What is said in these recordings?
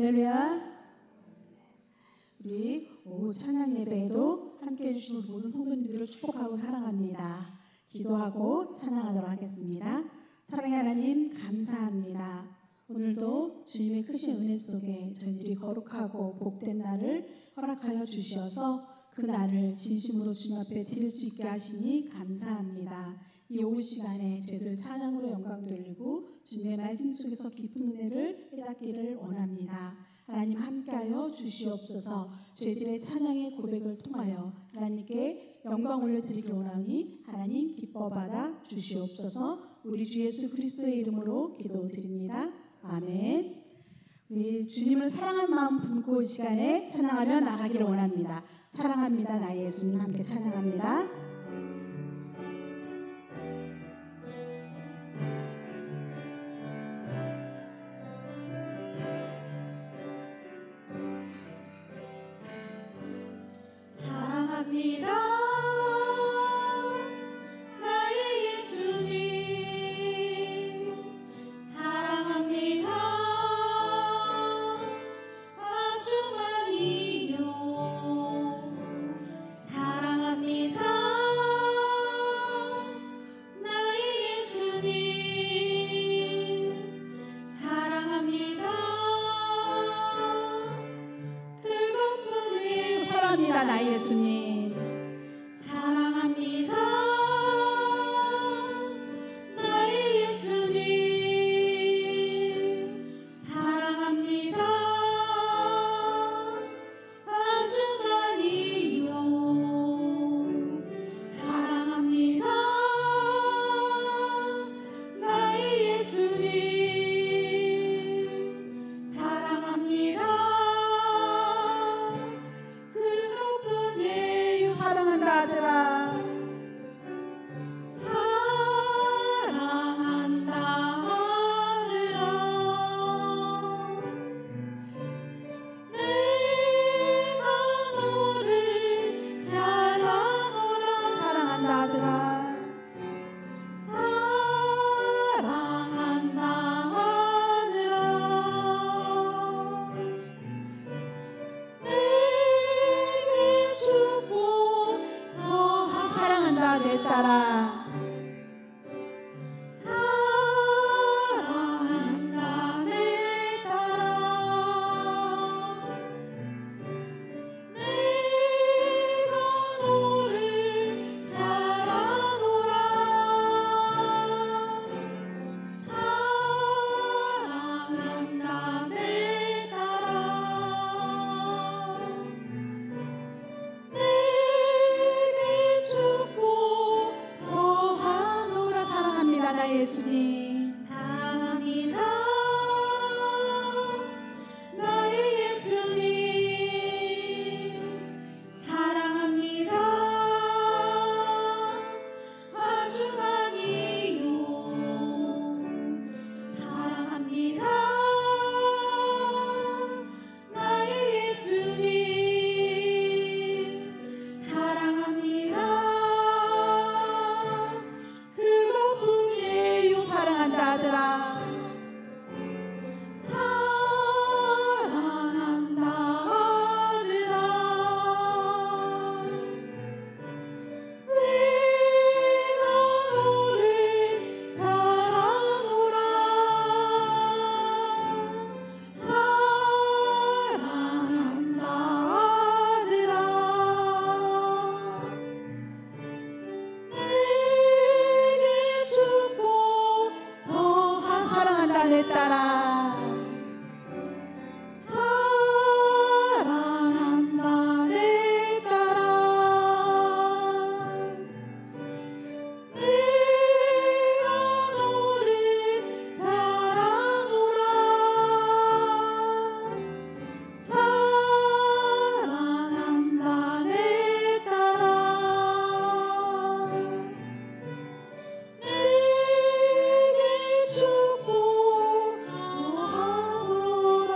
할렐루야. 우리 오후 찬양 예배에도 함께 해주시는 모든 성도님들을 축복하고 사랑합니다. 기도하고 찬양하도록 하겠습니다. 사랑의 하나님 감사합니다. 오늘도 주님의 크신 은혜 속에 저희들이 거룩하고 복된 날을 허락하여 주시어서 그 날을 진심으로 주님 앞에 드릴 수 있게 하시니 감사합니다. 이 오후 시간에 저희들 찬양으로 영광 돌리고 주님의 말씀 속에서 깊은 은혜를 깨닫기를 원합니다. 하나님 함께하여 주시옵소서. 저희들의 찬양의 고백을 통하여 하나님께 영광 올려드리기 원하니 하나님 기뻐받아 주시옵소서. 우리 주 예수 그리스도의 이름으로 기도드립니다. 아멘. 우리 주님을 사랑하는 마음 품고 이 시간에 찬양하며 나가기를 원합니다. 사랑합니다 나의 예수님 함께 찬양합니다. 사랑합니다 나의 예수님 사랑합니다 아주 많이요 사랑합니다 나의 예수님 사랑합니다 그것뿐이에요 사랑합니다 나의 예수님 사랑합니다 나의 예수님 사랑합니다 아주 많이요 사랑합니다 나의 예수님 사랑합니다 그것뿐이에요 사랑한다 아들아 사랑한다 하늘아 내가 너를 잘 아노라 사랑한다 아들아 사랑한다 하늘아 내게 축복 더하라 사랑한다 내 딸아 사랑한다 내 딸아 내가 너를 잘 아노라 사랑한다 내 딸아 내게 축복 더하노라 사랑합니다 나의 예수님 사랑합니다 나의 예수님 사랑합니다 아주 많이요 사랑합니다 나의 예수님 사랑합니다 그것뿐이에요 사랑한다 아들아 사랑한다 아들아 내가 너를 잘 아노라 사랑한다 아들아 내게 축복 더하라 사랑한다 내 딸아 사랑한다 내 딸아 내가 너를 잘 아노라 사랑한다 내 딸아 내게 축복 더하노라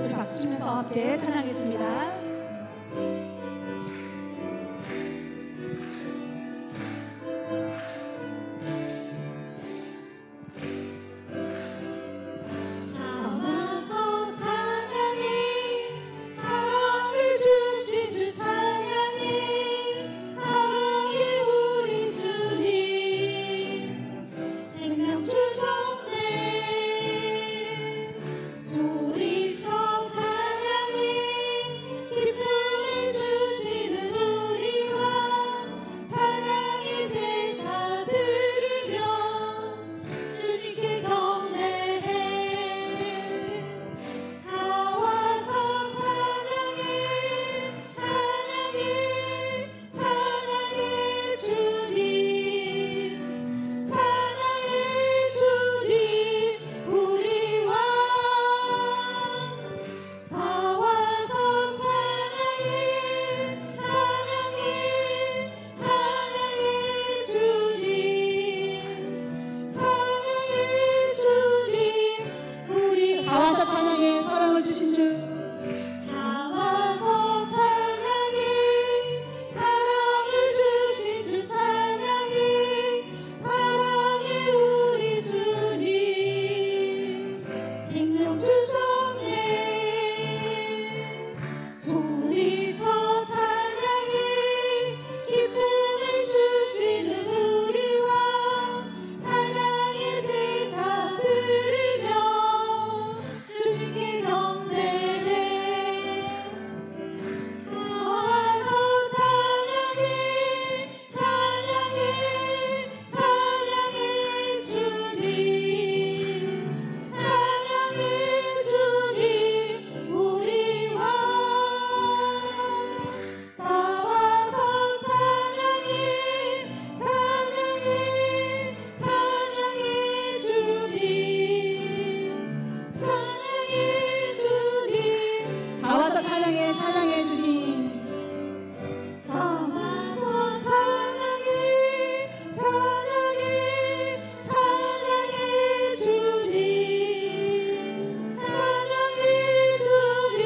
우리 박수 치면서 함께 찬양하겠습니다. 영광을 주신 주 다 와서 찬양해 사랑을 주신 주 찬양해 사랑해 우리 주님 생명 주셨네 소리쳐 찬양해 기쁨을 주시는 우리 왕 찬양의 제사 드리며 주님께 경배해 와서 찬양해 찬양해 찬양해 주님 찬양해 주님 우리 왕 다 와서 찬양해 찬양해 찬양해 주님 찬양해 주님 다 와서 찬양해 찬양해 주님 다 와서 찬양해 찬양해 찬양해 주님 찬양해 주님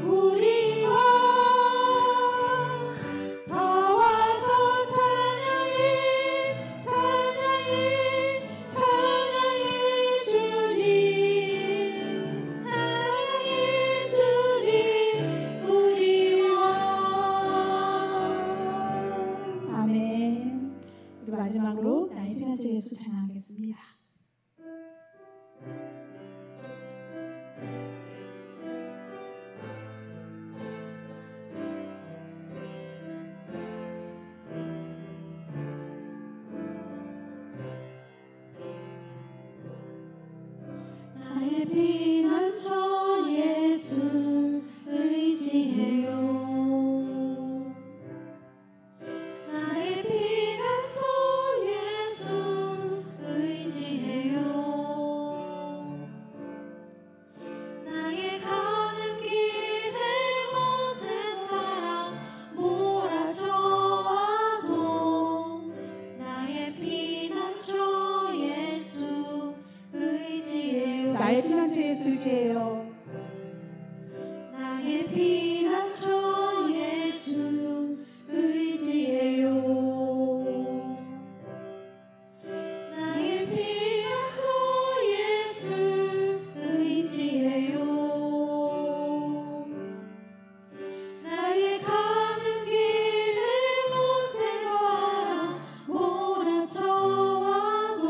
우리 왕다 와서 찬양해 찬양해 찬양해 주님 찬양해 주님 우리 왕 아멘. 우리 마지막으로 나의 피난처 예수 찬양하겠습니다. 나의 피난처 예수 의지해요 나의 피난처 예수 의지해요 나의 가는 길을 거센 바람 몰아쳐와도 나의 피난처 예수 의지해요 나의 피난처 예수 의지해요. 나의 피난처 예수 의지해요 나의 피난처 예수 의지해요 나의 가는 길을 거센 바람 몰아쳐와도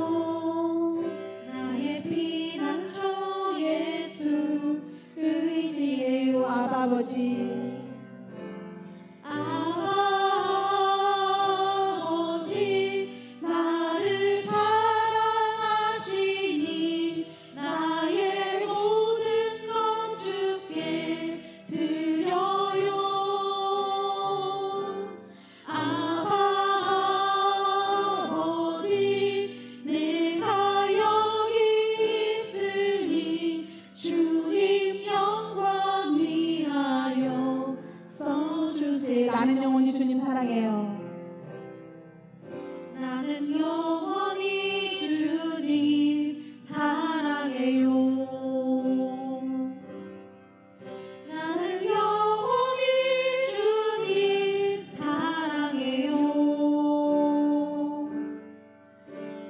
나의 피난처 예수 의지해요 아버지 아버지 나를 사랑하시니 나의 모든 것 주께 드려요 아버지 내가 여기 있으니 주님 영광 위하여 써주세요 나는 영원히 주님 사랑해요. 나는 영원히 주님 사랑해요 나는 영원히 주님 사랑해요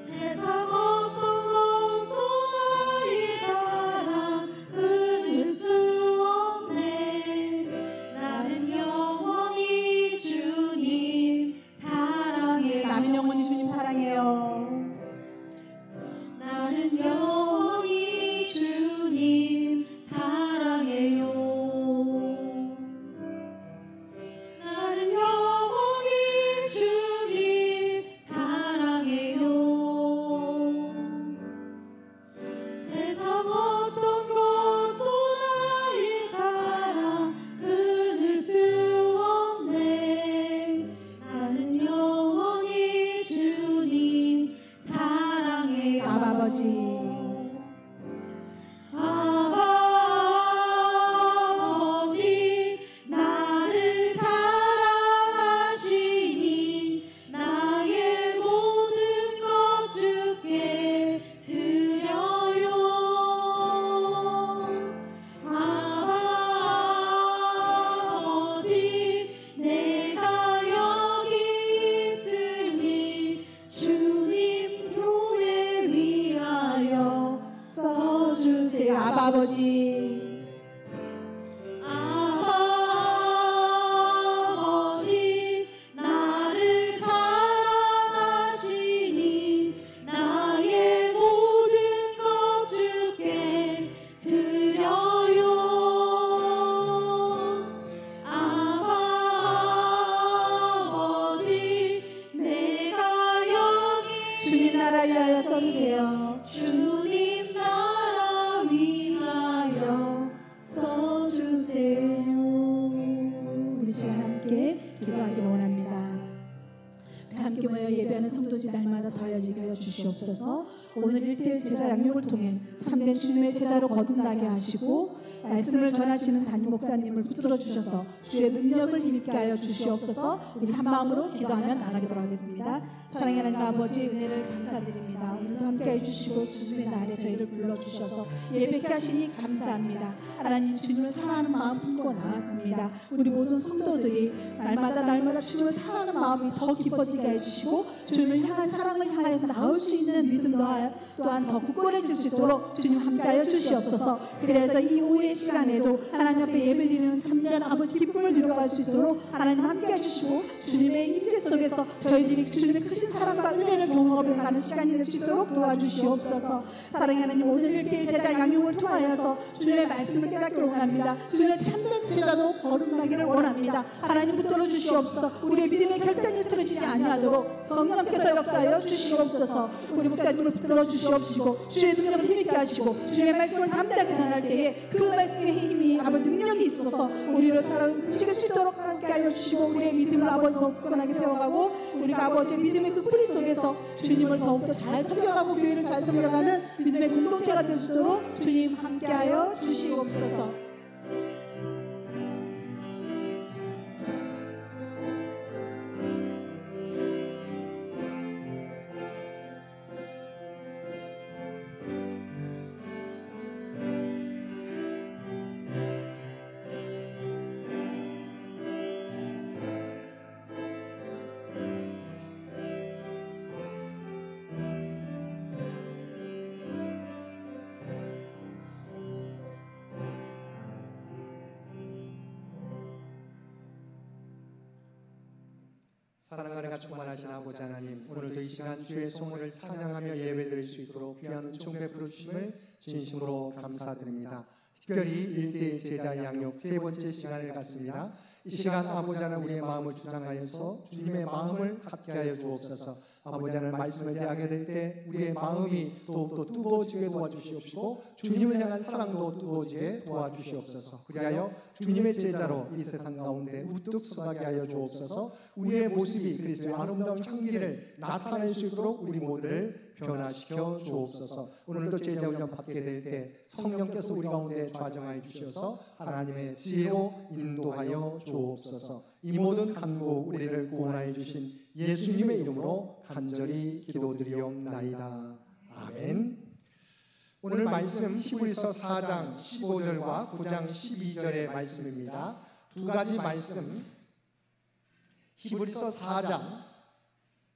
세상 어떤 것도 나의 사랑 끊을 수 없네 나는 영원히 주님 기도하기를 원합니다. 함께 모여 예배하는 성도들 날마다 더해지게 하여 주시옵소서. 오늘 1대1 제자 양육을 통해 참된 주님의 제자로 거듭나게 하시고 말씀을 전하시는 담임 목사님을 붙들어 주셔서 주의 능력을 힘있게 하여 주시옵소서. 우리 한 마음으로 기도하며 나가도록 하겠습니다. 사랑의 하나님 아버지, 은혜를 감사드립니다. 오늘도 함께해 주시고 주님의 날에 저희를 불러주셔서 예배케 하시니 감사합니다. 하나님, 주님을 사랑하는 마음 품고 나왔습니다. 우리 모든 성도들이 날마다 주님을 사랑하는 마음이 더 깊어지게 해주시고 주님을 향한 사랑을 향하여서 나올 수 있는 믿음 또한 더 굳건해질 수 있도록 주님 함께하여 주시옵소서. 그래서 이 오후의 시간에도 하나님 앞에 예배드리는 참된 아버지 기쁨을 누려갈 수 있도록 하나님 함께해 주시고 주님의 임재 속에서 저희들이 주님의 크신 사랑과 은혜를 경험해가는 시간이 될 수 있도록 도와주시옵소서. 사랑의 하나님, 오늘 1대1 제자 양육을 통하여서 주님의 말씀을 깨닫기를 원합니다. 주님의 참된 제자도 거듭나기를 원합니다. 하나님 붙들어 주시옵소서. 우리의 믿음의 결단이 흐트러지지 아니하도록 성령께서 역사하여 주시옵소서. 우리 목사님을 붙들어 주시옵시고 주의 능력을 힘있게 하시고 주의 말씀을 담대하게 전할 때에 그 말씀의 힘이 아버지 능력이 있어서 우리를 살아 움직일 수 있도록 함께 하여 주시고 우리의 믿음을 아버지 더 굳건하게 세워가고 우리가 아버지의 믿음의 그 뿌리 속에서 주님을 더욱더 잘 섬겨가고 교회를 잘 섬겨가는 믿음의 공동체가 될 수 있도록 주님 함께하여 주시옵소서. 사랑과 은혜가 충만하신 아버지 하나님, 오늘도 이 시간 주의 성호를 찬양하며 예배드릴 수 있도록 귀한 은총 베풀어 주심을 진심으로 감사드립니다. 특별히 1대1 제자 양육 세 번째 시간을 갖습니다. 이 시간 아버지 하나님, 우리의 마음을 주장하여서 주님의 마음을 갖게 하여 주옵소서. 아버지 하나님, 말씀을 대하게 될 때 우리의 마음이 더욱더 뜨거워지게 도와주시옵시고 주님을 향한 사랑도 뜨거워지게 도와주시옵소서. 그리하여 주님의 제자로 이 세상 가운데 우뚝 서가게 하여 주옵소서. 우리의 모습이 그리스도의 아름다운 향기를 나타낼 수 있도록 우리 모두를 변화시켜 주옵소서. 오늘도 제자 훈련 받게 될 때 성령께서 우리 가운데 좌정하여 주셔서 하나님의 지혜로 인도하여 주옵소서. 이 모든 간구 우리를 구원하여 주신 예수님의 이름으로 간절히 기도드리옵나이다. 아멘. 오늘 말씀 히브리서 4장 15절과 9장 12절의 말씀입니다. 두 가지 말씀, 히브리서 4장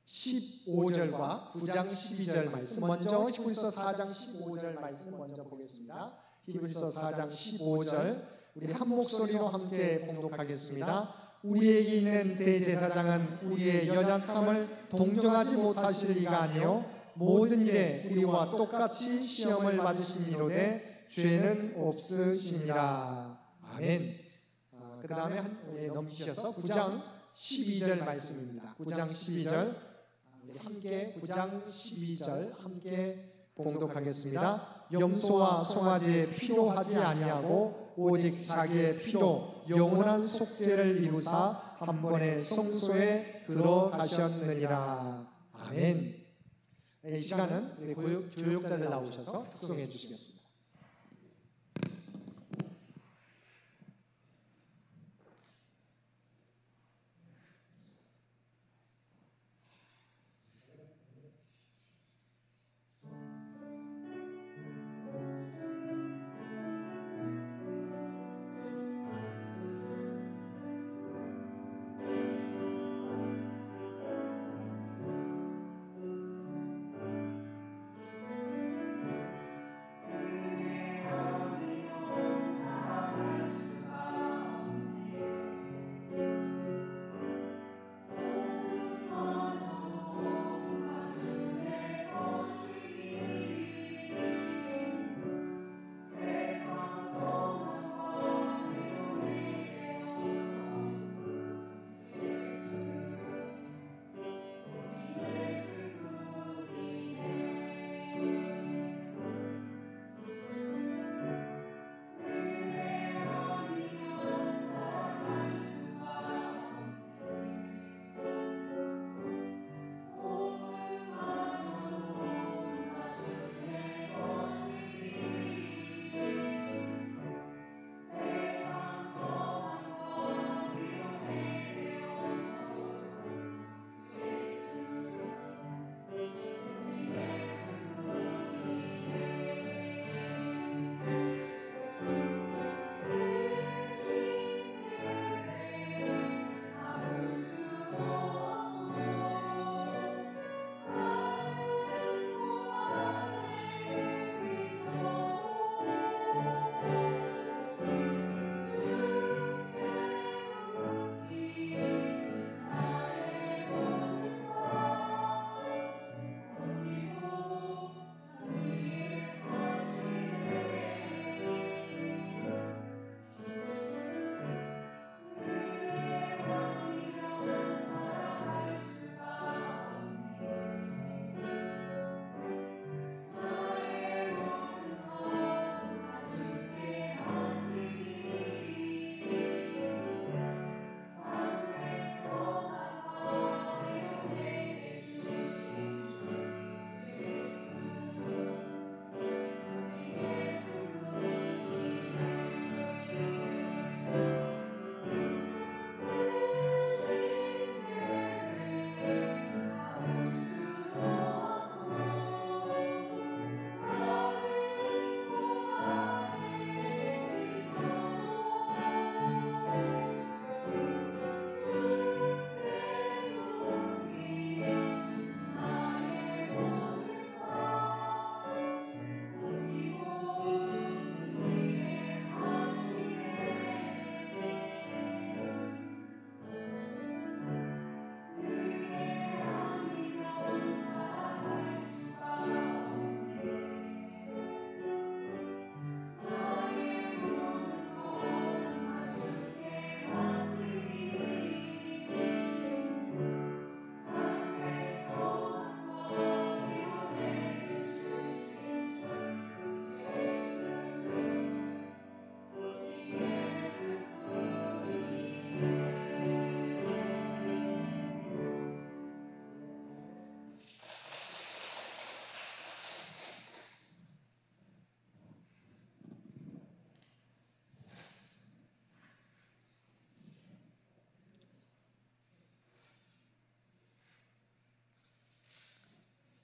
15절과 9장 12절 말씀, 먼저 히브리서 4장 15절 말씀 먼저 보겠습니다. 히브리서 4장 15절 우리 한 목소리로 함께 봉독하겠습니다. 우리에게 있는 대제사장은 우리의 연약함을 동정하지 못하실 리가 아니요 모든 일에 우리와 똑같이 시험을 받으신 이로되 죄는 없으시니라. 아멘. 그 다음에 넘기셔서 9장 12절 말씀입니다. 9장 12절 함께 9장 12절 함께 봉독하겠습니다. 염소와 송아지의 피로 하지 아니하고 오직 자기의 피로 영원한 속죄를 이루사 한 번의 성소에 들어가셨느니라. 아멘. 이 시간은 교육자들 나오셔서 특송해 주시겠습니다.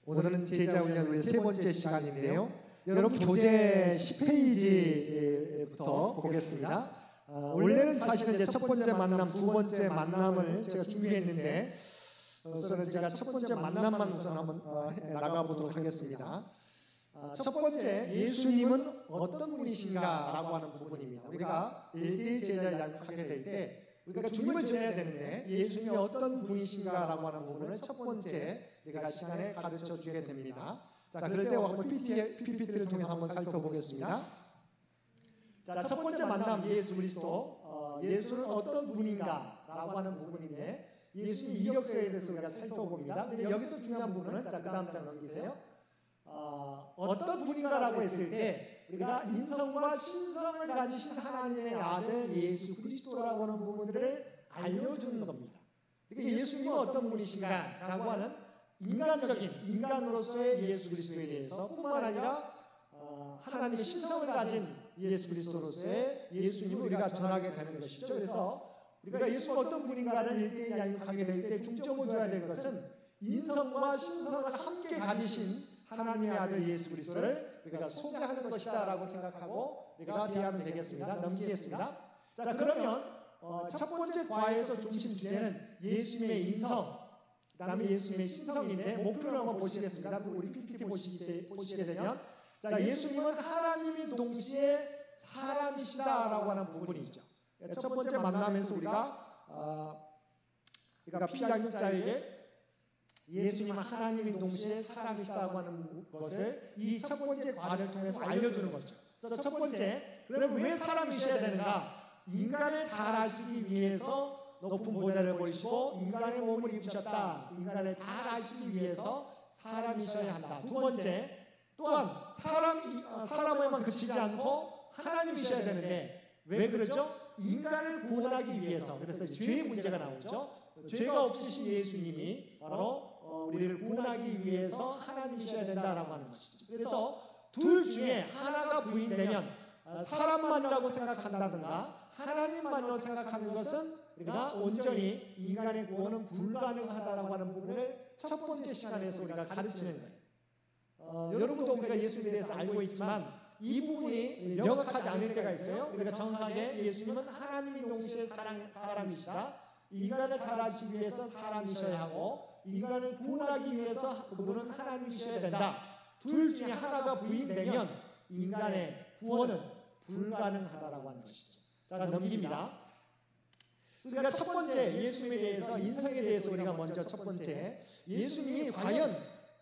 오늘은 제자훈련 후의 세 번째 시간인데요. 여러분 교재 10페이지부터 보겠습니다. 원래는 사실은 이제 첫 번째 만남, 두 번째 만남을 제가 준비했는데 우선은 제가 첫 번째 만남만 우선 한번 나가보도록 하겠습니다. 첫 번째, 예수님은 어떤 분이신가라고 하는 부분입니다. 우리가 1대1 제자를 양육하게 될 때 우리가 주님을 전해야 되는데 예수님이 어떤 분이신가라고 하는 부분을 첫 번째 우리가 시간에 가르쳐 주게 됩니다. 자, 그럴 때 한번 PPT를 통해서 한번 살펴보겠습니다. 자, 첫 번째 만남 예수 그리스도. 예수는 어떤 분인가라고 하는 부분인데 예수님 이력서에 대해서 우리가 살펴봅니다. 근데 여기서 중요한 부분은 자, 그 다음 장 넘기세요. 어떤 분인가라고 했을 때 우리가 인성과 신성을 가지신 하나님의 아들 예수 그리스도라고 하는 부분들을 알려주는 겁니다. 그러니까 예수님은 어떤 분이신가라고 하는 인간적인 인간으로서의 예수 그리스도에 대해서 뿐만 아니라 하나님의 신성을 가진 예수 그리스도로서의 예수님을 우리가 전하게 되는 것이죠. 그래서 우리가 예수가 어떤 분인가를 일대일 양육하게 될 때 중점을 둬야 될 것은 인성과 신성을 함께 가지신 하나님의 아들 예수 그리스도를 우리가 소개하는 것이다 라고 생각하고 우리가 대하면 되겠습니다. 넘기겠습니다. 자, 그러면 첫 번째 과에서 중심 주제는 예수님의 인성, 그 다음에 예수님의 신성인데 목표를 한번 보시겠습니다. 우리 PPT 보시게 되면 자, 예수님은 하나님이 동시에 사람이시다라고 하는 부분이죠. 첫 번째 만남에서 우리가 피양육자에게 예수님은 하나님이 동시에 사람이시다고 하는 것을 이 첫 번째 과를 통해서 알려주는 거죠. 그래서 첫 번째, 그러면 왜 사람이셔야 되는가? 인간을 잘 아시기 위해서 높은 보좌를 버리시고 인간의 몸을 입으셨다. 인간을 잘 아시기 위해서 사람이셔야 한다. 두 번째, 또한 사람에만 그치지 않고 하나님이셔야 되는데 왜 그러죠? 인간을 구원하기 위해서. 그래서 죄의 문제가 나오죠. 죄가 없으신 예수님이 바로 우리를 구원하기 위해서 하나님이셔야 된다라고 하는 것이죠. 그래서 둘 중에 하나가 부인되면 사람만이라고 생각한다든가 하나님만으로 생각하는 것은 우리가 온전히 인간의 구원은 불가능하다라고 하는 부분을 첫 번째 시간에서 우리가 가르치는 거예요. 여러분도 우리가 예수님에 대해서 알고 있지만 이 부분이 명확하지 않을 때가 있어요. 우리가 정확하게 예수님은 하나님이 동시에 사람이시다. 인간을 잘 아시기 위해서 사람이셔야 하고 인간을 구원하기 위해서 그분은 하나님이셔야 된다. 둘 중에 하나가 부인되면 인간의 구원은 불가능하다라고 하는 것이죠. 자, 넘깁니다. 그래서 우리가 첫 번째 예수님에 대해서 인성에 대해서 우리가 먼저 첫 번째 예수님이 과연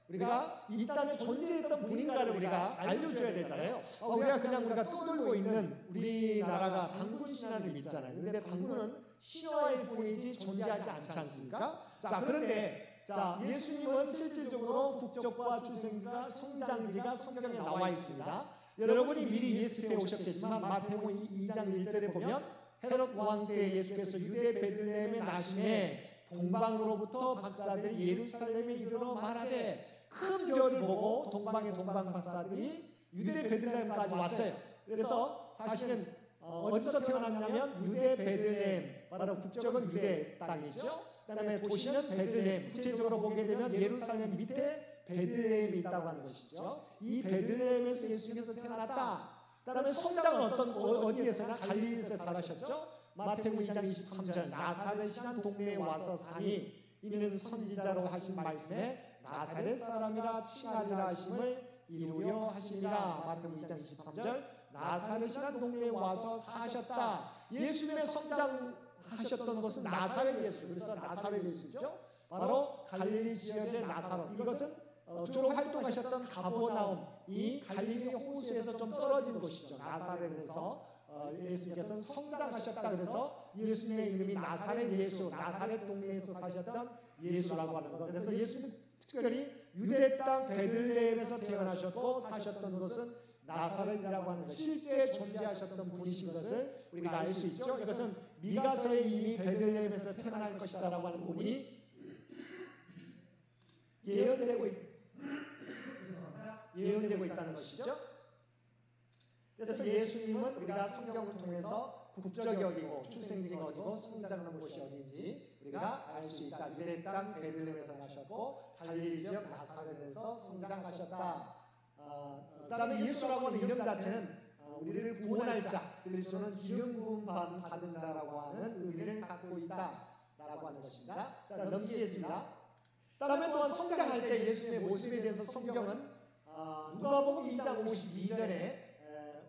우리가 이 땅에 존재했던 분인가를 우리가 알려줘야 되잖아요. 우리가 떠들고 있는 우리나라가 당군 신화를 믿잖아요. 그런데 당군은 신화일 뿐이지 존재하지 않지 않습니까? 자, 그런데 예수님은 실질적으로 국적과 출생지가 성장지가 성경에 나와 있습니다. 여러분이 미리 예수께 오셨겠지만 마태복음 2장 1절에 보면 헤롯 왕 때 예수께서 유대 베들레헴에 나심에 동방으로부터 박사들이 예루살렘에 이르러 말하되 큰 별을 보고 동방의 동방 박사들이 유대 베들레헴까지 왔어요. 그래서 사실은 어디서 태어났냐면 유대 베들레헴, 바로 국적은 유대 땅이죠. 그다음에 도시는 베들레헴. 구체적으로 보게 되면 예루살렘 밑에 베들레헴이 있다고 하는 것이죠. 이 베들레헴에서 예수님께서 태어났다. 그다음에 성장은 어디에서나 갈릴리에서 자라셨죠. 마태복음 2장 23절 나사렛이라는 동네에 와서 사니 이는 선지자로 하신 말씀에 나사렛 사람이라 칭하리라 하심을 이루려 하시니라. 마태복음 2장 23절 나사렛이라는 동네에 와서 사셨다. 예수님의 성장하셨던 것은 나사렛 예수. 그래서 나사렛 예수죠. 바로 갈릴리 지역의 나사렛. 이것은 주로 활동하셨던 가버나움, 이 갈릴리 호수에서 좀 떨어진 곳이죠. 나사렛에서 예수님께서는 성장하셨다. 그래서 예수님의 이름이 나사렛 예수, 나사렛 동네에서 사셨던 예수라고 하는 것. 그래서 예수님 특별히 유대 땅 베들레헴에서 태어나셨고 사셨던 것은 나사렛이라고 하는 것, 실제 존재하셨던 분이신 것을 우리가 알 수 있죠. 이것은 미가서에 이미 베들레헴에서 태어날 것이다라고 하는 부분이 예언되고 있다는 것이죠. 그래서 예수님은 우리가 성경을 통해서 국적이 어디고 출생지가 어디고 성장하는 곳이 어딘지 우리가 알 수 있다. 유대 땅 베들레헴에서 나셨고 갈릴리 지역 나사렛에서 성장하셨다. 그다음에 예수라고 하는 이름 자체는 우리를 구원할 자, 그리스도는 기름 부음 받은 자라고 하는 의미를 갖고 있다라고 하는 것입니다. 자, 넘기겠습니다. 그다음에 또한 성장할 때 예수님의 모습에 대해서 성경은 누가복음 2장 52절에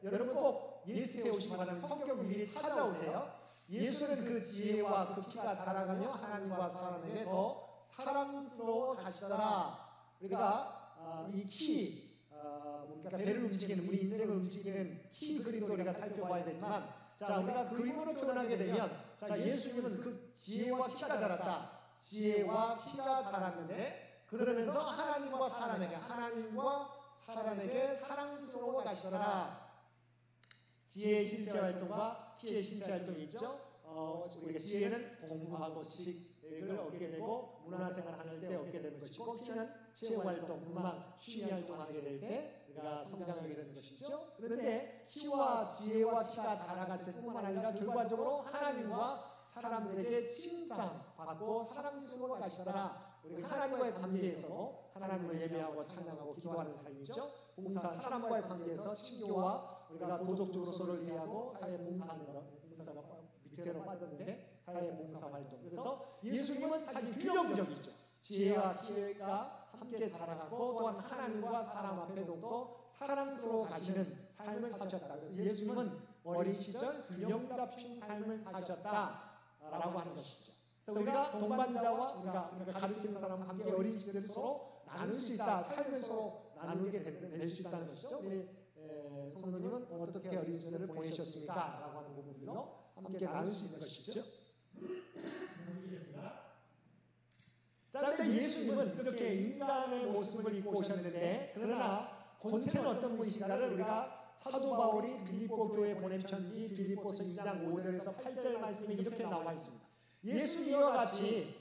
여러분 꼭 예수께 오시기 바랍니다. 성경 미리 찾아오세요. 예수는 그 지혜와 그 키가 자라가며 하나님과 사람에게 더 사랑스러워 가시더라. 우리가 이 키, 그러니까 배를 움직이는 우리 인생을 움직이는 키 그림도 우리가 살펴봐야 되지만, 자 우리가 그림으로 표현하게 되면, 자 예수님은 그 지혜와 키가 자랐다. 지혜와 키가 자랐는데 그러면서 하나님과 사람에게 사랑스러워 가시더라. 지혜의 실제 활동과 키의 실제 활동이 있죠. 우리가 지혜는 공부하고 지식을 얻게 되고 문화생활 하는 때 얻게 되는 것이고, 키는 체육활동, 음악, 취미 활동하게 될 때 우리가 성장하게 되는 것이죠. 그런데 키와 지혜와 키가 자라갔을 뿐만 아니라 결과적으로 하나님과 사람들에게 칭찬받고 사랑스러워 가시더라. 우리가 하나님과의 관계에서 하나님을 예배하고 찬양하고 기도하는 삶이죠. 봉사, 사람과의 관계에서 친교와 우리가 도덕적으로 서로를 대하고 사회 봉사하는 것, 봉사가 밑으로 빠졌는데 사회 봉사 활동. 그래서 예수님은 사실 균형적이죠. 지혜와 키가 함께 자라가고 또한 하나님과 사람 앞에 더욱더 사랑스러워 가시는 삶을 사셨다. 그래서 예수님은 어린 시절 균형 잡힌 삶을 사셨다라고 하는 것이죠. 그래서 우리가 동반자와 우리가 가르치는 사람과 함께 어린 시절을 서로 나눌 수 있다. 삶을 서로 나누게 될 수 있다는 것이죠. 우리 성도님은 어떻게 어린 시절을 보내셨습니까? 라고 하는 부분들로 함께 나눌 수 있는 것이죠. 자, 그런데 예수님은 이렇게 인간의 모습을 입고 오셨는데, 그러나 본체는 어떤 분이신가를 우리가 사도 바울이 빌립보 교회에 보낸 편지 빌립보서 2장 5절에서 8절 말씀에 이렇게 나와 있습니다. 예수님과 같이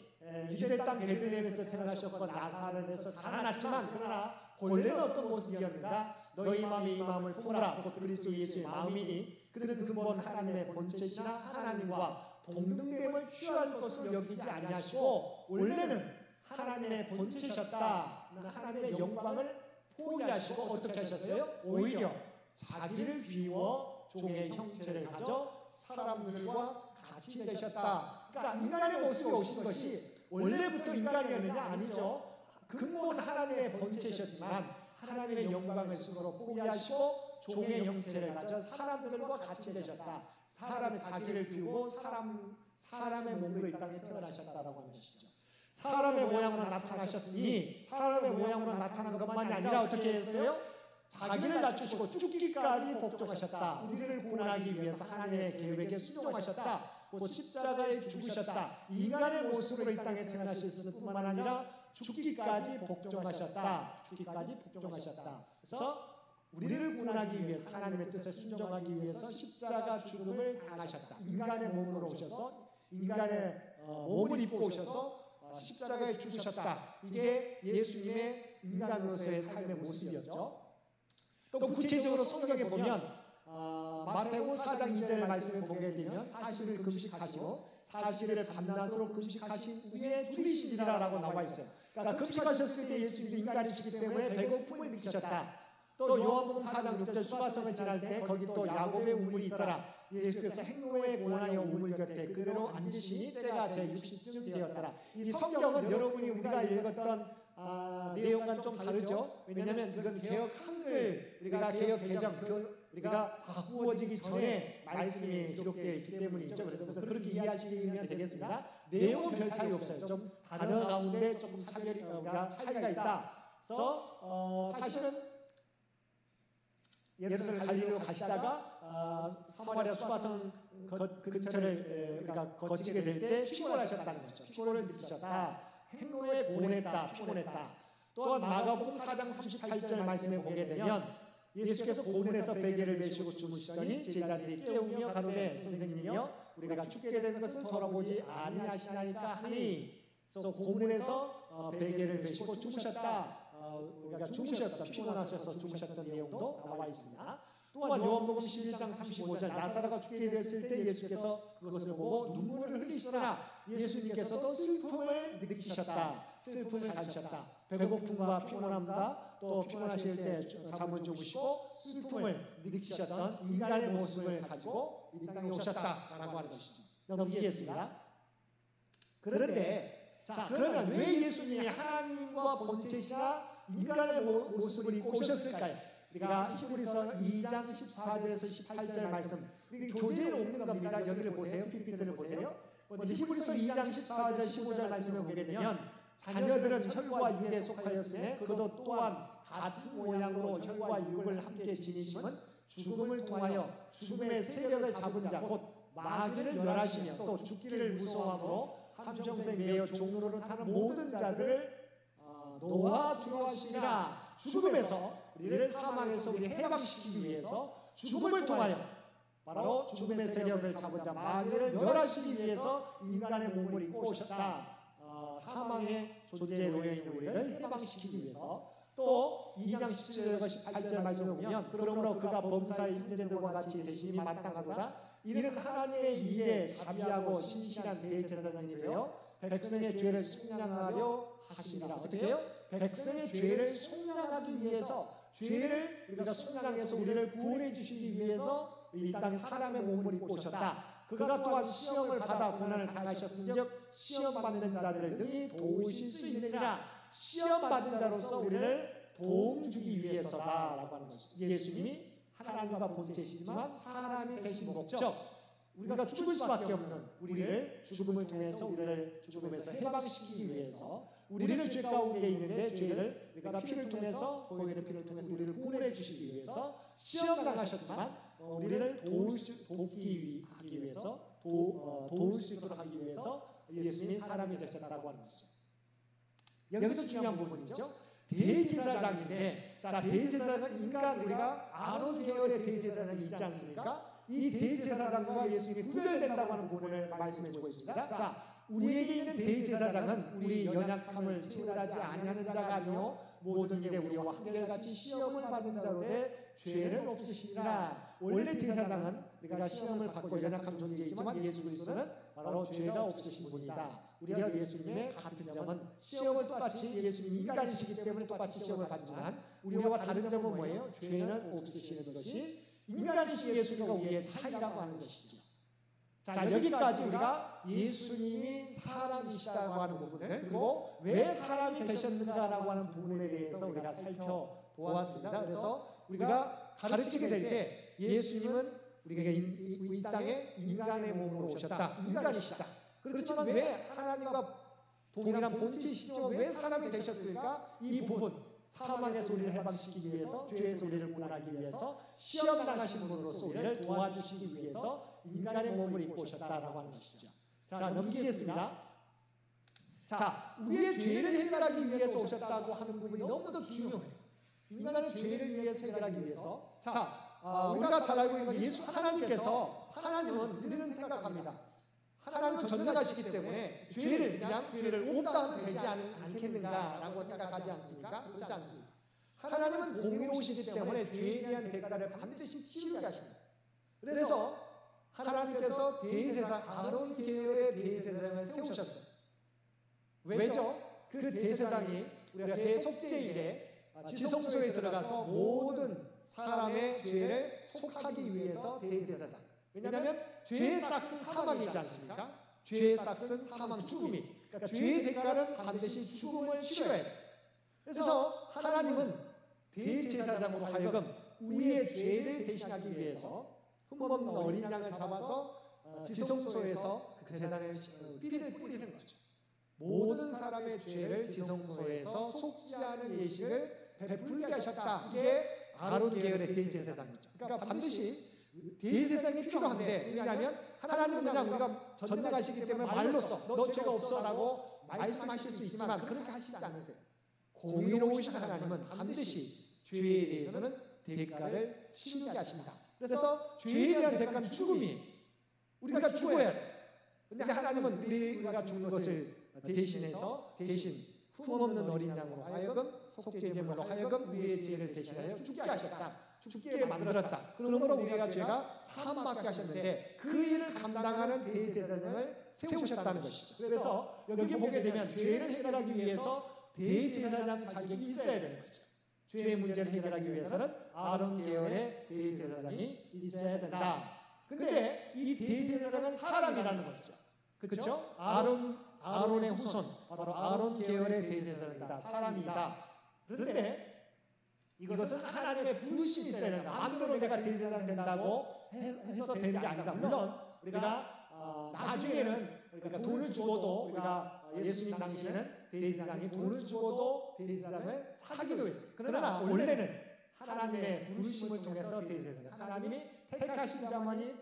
유대 땅 베들레헴에서 태어나셨고 나사렛에서 자라났지만, 그러나 본래는 어떤 모습이었는가? 너희 마음이 이 마음을 품으라. 곧 그리스도 예수의 마음이니 그들은 근본 하나님의 본체시나 하나님과 동등됨을 취할 것을 여기지 아니하시고 원래는 하나님의 본체셨다. 하나님의 영광을 포기하시고 어떻게 하셨어요? 오히려 자기를 비워 종의 형체를 가져 사람들과 같이 되셨다. 그러니까 인간의 모습에 오신 것이 원래부터 인간이었느냐? 아니죠. 근본 하나님의 본체셨지만 하나님의 영광을 스스로 포기하시고 종의 형체를 가져 사람들과 같이 되셨다. 사람의 자기를 비우고 사람의 몸으로 이 땅에 태어나셨다라고 하는 것이죠. 사람의 모양으로 나타나셨으니 사람의 모양으로 나타난 것만이 아니라 어떻게 했어요? 자기를 낮추시고 죽기까지 복종하셨다. 우리를 구원하기 위해서 하나님의 계획에 순종하셨다. 곧 십자가에 죽으셨다. 인간의 모습으로 이 땅에 태어나셨을 뿐만 아니라 죽기까지 복종하셨다. 죽기까지 복종하셨다. 그래서 우리를 구원하기 위해서 하나님의 뜻에 순종하기 위해서 십자가 죽음을 당하셨다. 인간의 몸으로 오셔서 인간의 몸을 입고 오셔서 십자가에 죽으셨다. 이게 예수님의 인간으로서의 삶의 모습이었죠. 또 구체적으로 성경에 보면 마태복음 4장 2절 말씀을 보게 되면 사실을 금식하시고 사실을 밤낮으로 금식하신 후에 줄이시리라라고 나와 있어요. 그러니까 금식하셨을 때 예수님도 인간이시기 때문에 배고픔을 느끼셨다. 또 요한복음 4장 6절 수가성을 지날 때 거기 또 야곱의 우물이 있더라. 예수께서 행로에 고나여 우물 곁에 그대로 앉으시니 때가 제60쯤 되었더라. 이 성경은 여러분이 우리가 읽었던 내용과는 좀 다르죠. 왜냐하면 이건 개혁 한글, 우리가 개혁 개정, 우리가 바꾸어지기 전에 말씀이 기록되어 있기 때문이죠. 그래서 그렇게 이해하시면 되겠습니다. 내용은 별 차이 없어요. 좀 단어 가운데 조금 차이가 있다. 그래서 사실은 예루살렘 갈릴리로 가시다가 사마리아 수가성 근처를 우리가 거치게 될 때 피곤하셨다는 거죠. 피곤을 느끼셨다. 행로에 고뇌했다. 피곤했다. 또한 마가복음 4장 38절 말씀에 보게 되면 예수께서 고문에서 베개를 메시고 주무시더니 제자들이 깨우며 가로되 선생님이여 우리가 죽게 된 것을 돌아보지 아니하시나이까 하니. 그래서 고문에서 베개를 메시고 주무셨다. 우리가 주무셨다. 피곤하셔서 주무셨던 내용도 나와 있습니다. 또한 요한복음 11장 35절 나사로가 죽게 됐을 때 예수께서 그것을 보고 눈물을 흘리시더라. 예수님께서도 슬픔을 느끼셨다. 슬픔을 가지셨다. 배고픔과 피곤함과 또 피곤하실 때 잠을 주무시고 슬픔을 느끼셨던 인간의 모습을 가지고 이 땅에 오셨다라고 하는 것이죠. 넘기겠습니다. 그런데 자, 그러면 왜 예수님이 하나님과 본체시나 인간의 모습을 입고 오셨을까요? 우리가 히브리서 2장 14절에서 18절 말씀, 교재에 없는 겁니다. 여기를 보세요. PPT를 보세요. 히브리서 2장 14절 15절 말씀을 보게 되면 자녀들은 혈과 육에 속하였으며 그도 또한 같은 모양으로 혈과 육을 함께 지니심은 죽음을 통하여 죽음의 세력을 잡은 자 곧 마귀를 멸하시며 또 죽기를 무서워함으로 한평생 매여 종로를 타는 모든 자들을 놓아 두려워하시니라. 죽음에서 우리를 사망에서 우리 해방시키기 위해서 죽음을 통하여 바로 죽음의 세력을 잡은 자 마귀를 멸하시기 위해서 인간의 몸을 입고 오셨다. 사망의 존재에 놓여있는 우리를 해방시키기 위해서 또 2장 17절과 18절 말씀을 보면 그러므로 그가 범사의 형제들과 같이 대신이 마땅하도다. 이는 하나님의 일에 자비하고 신실한 대제사장이 되어 백성의 죄를 속량하려 하시니라. 어떻게 해요? 백성의 죄를 속량하기 위해서 죄를 우리가 속량해서 우리를 구원해 주시기 위해서 이 땅에 사람의 몸을 입고 오셨다. 그가 또한 시험을 받아 고난을 당하셨은즉 시험 받는 자들을 능히 도우실 수 있느니라. 시험 받은 자로서 우리를 도움 주기 위해서다라고 하는 것이죠. 예수님이 하나님과 본체시지만 사람이 되신 목적, 우리가 죽을 수밖에 없는 우리를 죽음을 통해서 우리를 죽음에서 해방시키기 위해서 우리를 죄 가운데 있는데 죄를 우리가 피를 통해서 보혈의 피를 통해서 우리를 구원해 주시기 위해서 시험 당하셨지만 우리를 돕기 하기 위해서 도울 수 있도록 하기 위해서 예수님이 사람이 되셨다고 하는 것이죠. 여기서 중요한 부분이죠. 대제사장인데, 자, 대제사장은 인간, 우리가 아론 계열의 대제사장이 있지 않습니까? 이 대제사장과 예수님이 구별된다고 하는 부분을 말씀해 주고 있습니다. 자, 우리에게 있는 대제사장은 우리 연약함을 채울하지 아니하는 자가 아니요 모든 일에 우리와 한결같이 시험을 받은 자로 돼 죄는 없으시니라. 원래 제사장은 우리가 시험을 받고 연약한 존재이지만 예수 그리스도는 바로 죄가 없으신 분이다. 우리가 예수님의 같은 점은 시험을 똑같이 예수님이 인간이시기 때문에 똑같이 시험을 받지만 우리와 다른 점은 뭐예요? 죄는 없으시는 것이 인간이신 예수님과 우리의 차이라고 하는 것이죠. 자, 여기까지 우리가 예수님이 사람이시다고 하는 부분을, 그리고 왜 사람이 되셨는가라고 하는 부분에 대해서 우리가 살펴보았습니다. 그래서 우리가 가르치게 될 때 예수님은 우리가 이 땅에 인간의 몸으로 오셨다. 인간이시다. 그렇지만 왜 하나님과 동일한 본체이시죠? 왜 사람이 되셨을까? 이 부분, 사망에서 우리를 해방시키기 위해서, 죄에서 우리를 구원하기 위해서, 시험 당하신 분으로서 우리를 도와주시기 위해서 인간의 몸을 입고 오셨다라고 하는 것이죠. 자, 넘기겠습니다. 자, 우리의 죄를 해결하기 위해서 오셨다고 하는 부분이 너무도 중요해요. 인간의 죄를 위해서 해결하기 위해서. 자, 우리가 잘 알고 있는 건 하나님은 우리는 생각합니다. 하나님은 전능하시기 때문에 죄를 없다 하면 되지 않겠는가라고 생각하지 않습니까? 그렇지 않습니다. 하나님은 공의로우시기 때문에 죄에 대한 대가를 반드시 치르게 하십니다. 그래서 하나님께서 대제사장, 아론 계열의 대제사장을 세우셨어요. 왜죠? 그 대제사장이 우리가 대속죄일에 지성소에 들어가서 모든 사람의 죄를 속하기 위해서 대제사장. 왜냐하면 죄의 싹은 사망이지 않습니까? 죄의 싹은 사망, 죽음이. 그러니까 죄의 대가는 반드시 죽음을 치러야 돼요. 그래서 하나님은 대제사장으로 하여금 우리의 죄를 대신하기 위해서 흠없는 어린 양을 잡아서 지성소에서 그 제단에 피를 뿌리는 거죠. 모든 사람의 죄를 지성소에서 속지 않은 예식을 베풀게 하셨다. 이게 아론 계열의 대제사장이죠. 그러니까 반드시 대제사장이 필요한데, 왜냐하면 하나님은 그냥 우리가 전능하시기 때문에 말로써 너 죄가 없어라고 말씀하실 수 있지만 그렇게 하시지 않으세요. 공의로우신 하나님은 반드시 죄에 대해서는 대가를 치르게 하신다. 그래서 죄에 대한 대가는 죽음이에요. 우리가 죽어야 돼. 근데 하나님은 우리가 죽는 것을 대신 흠없는 어린 양으로 하여금 속죄제물로 하여금 우리의 죄를 대신하여 죽게 하셨다. 죽게 만들었다. 그러므로 우리가 죄가 사함받게 하셨는데 그 일을 감당하는 대제사장을 세우셨다는 것이죠. 그래서 여기 보게 되면 죄를 해결하기 위해서 대제사장 자격이 있어야 되는 거죠. 죄의 문제를 해결하기 위해서는 아론 계열의 대제사장이 있어야 된다. 근데 이 대제사장은 사람이라는 것이죠. 그렇죠? 아론의 후손, 바로 아론 계열의 대제사장이다. 사람이다. 그런데 이것은 하나님의 부르심이 있어야 된다. 마음대로 내가 대제사장 된다고 해서 되는 게 아니다. 물론 우리가 나중에는 우리가 돈을 주고도 우리가 예수님 당시에는 대제사장이 돈을 주고도 대제사장을 사기도 했어요. 그러나 원래는 하나님의 부르심을 통해서 대제사장, 하나님이 택하신 자만이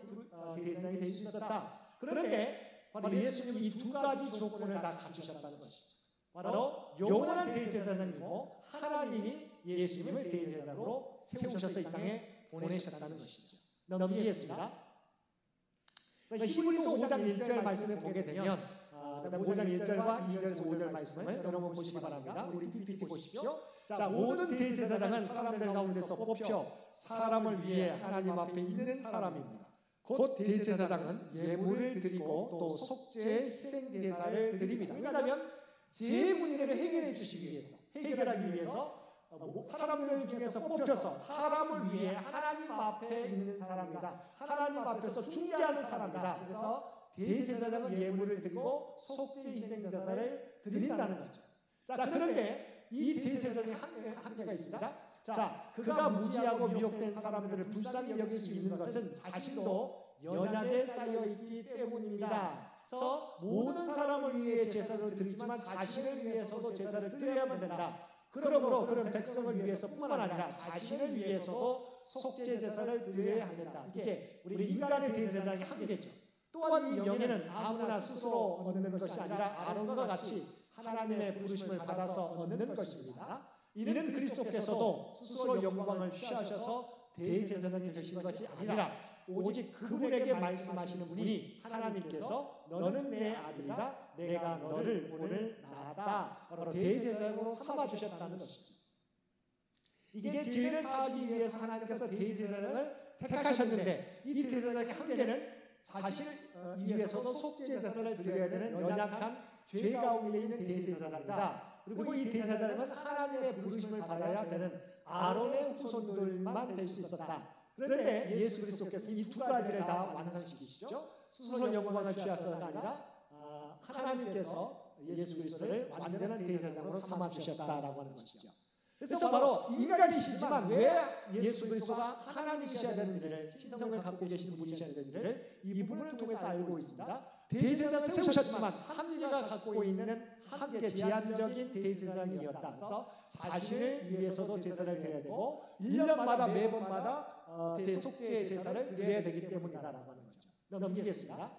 대제사장이 될 수 있었다. 그런데 바로 예수님이 이 두 가지 조건을 다 갖추셨다는 것이죠. 바로 영원한 대제사장이고 하나님이 예수님을 대제사장으로 세우셔서 이 땅에 보내셨다는 것이죠. 넘기겠습니다. 히브리서 5장 1절 말씀을 보게 되면 5장 1절과 2절에서 5절 말씀을 여러분 보시기 바랍니다. 우리 PPT 보십시오. 자, 모든 대제사장은 사람들 가운데서 뽑혀 사람을 위해 하나님 앞에 있는 사람입니다. 곧 대제사장은 예물을 드리고 또 속죄 희생제사를 드립니다. 왜냐하면 제 문제를 해결하기 위해서 사람들 중에서 뽑혀서 사람을 위해 하나님 앞에 있는 사람이다. 하나님 앞에서 중재하는 사람이다. 그래서 대제사장은 예물을 드리고 속죄 희생제사를 드린다는 거죠. 자, 그런데 이 대제사장이 한계가 있습니다. 자, 그가 무지하고 미혹된 사람들을 불쌍히 여길 수 있는 것은 자신도 연약에 쌓여 있기 때문입니다. 그래서 모든 사람을 위해 제사를 드리지만 자신을 위해서도 제사를 드려야만 된다. 그러므로 그런 백성을 위해서뿐만 아니라 자신을 위해서도 속죄 제사를 드려야 한다. 이게 우리 인간의 대제사장의 한계죠. 또한 이 명예는 아무나 스스로 얻는 것이 아니라 아론과 같이 하나님의 부르심을 받아서 얻는 것입니다. 이는 그리스도께서도 스스로 영광을 취하셔서 대제사장이 되신 것이 아니라 오직 그분에게 말씀하시는 분이 하나님께서 너는 내 아들이라 내가 너를 오늘 낳았다. 바로 대제사장으로 삼아주셨다는 것이죠. 이게 죄를 사하기 위해서 하나님께서 대제사장을 택하셨는데 이 대제사장의 한계는 자신을 위해서도 속죄제사를 드려야 되는 연약한 죄 가운데 있는 대제사장이다. 그리고 이 대제사장은 하나님의 부르심을 받아야 되는 아론의 후손들만 될 수 있었다. 그런데 예수 그리스도께서 이 두 가지를 다 완성시키시죠. 스스로 영광을 취하서가 아니라 하나님께서 예수 그리스도를 완전한 대제사장으로 삼아주셨다라고 하는 것이죠. 그래서 바로 인간이시지만 왜 예수 그리스도가 하나님이셔야 되는지를, 신성을 갖고 계신 분이셔야 되는지를 이 부분을 통해서 알고 있습니다. 대제사장을 세우셨지만 한계가 갖고 있는 한계, 제한적인 대제사장이었다. 그래서 자신을 위해서도 제사를 드려야 되고 1년마다 매번마다 속죄 제사를 드려야 되기 때문이다라고 하는 거죠. 넘기겠습니다.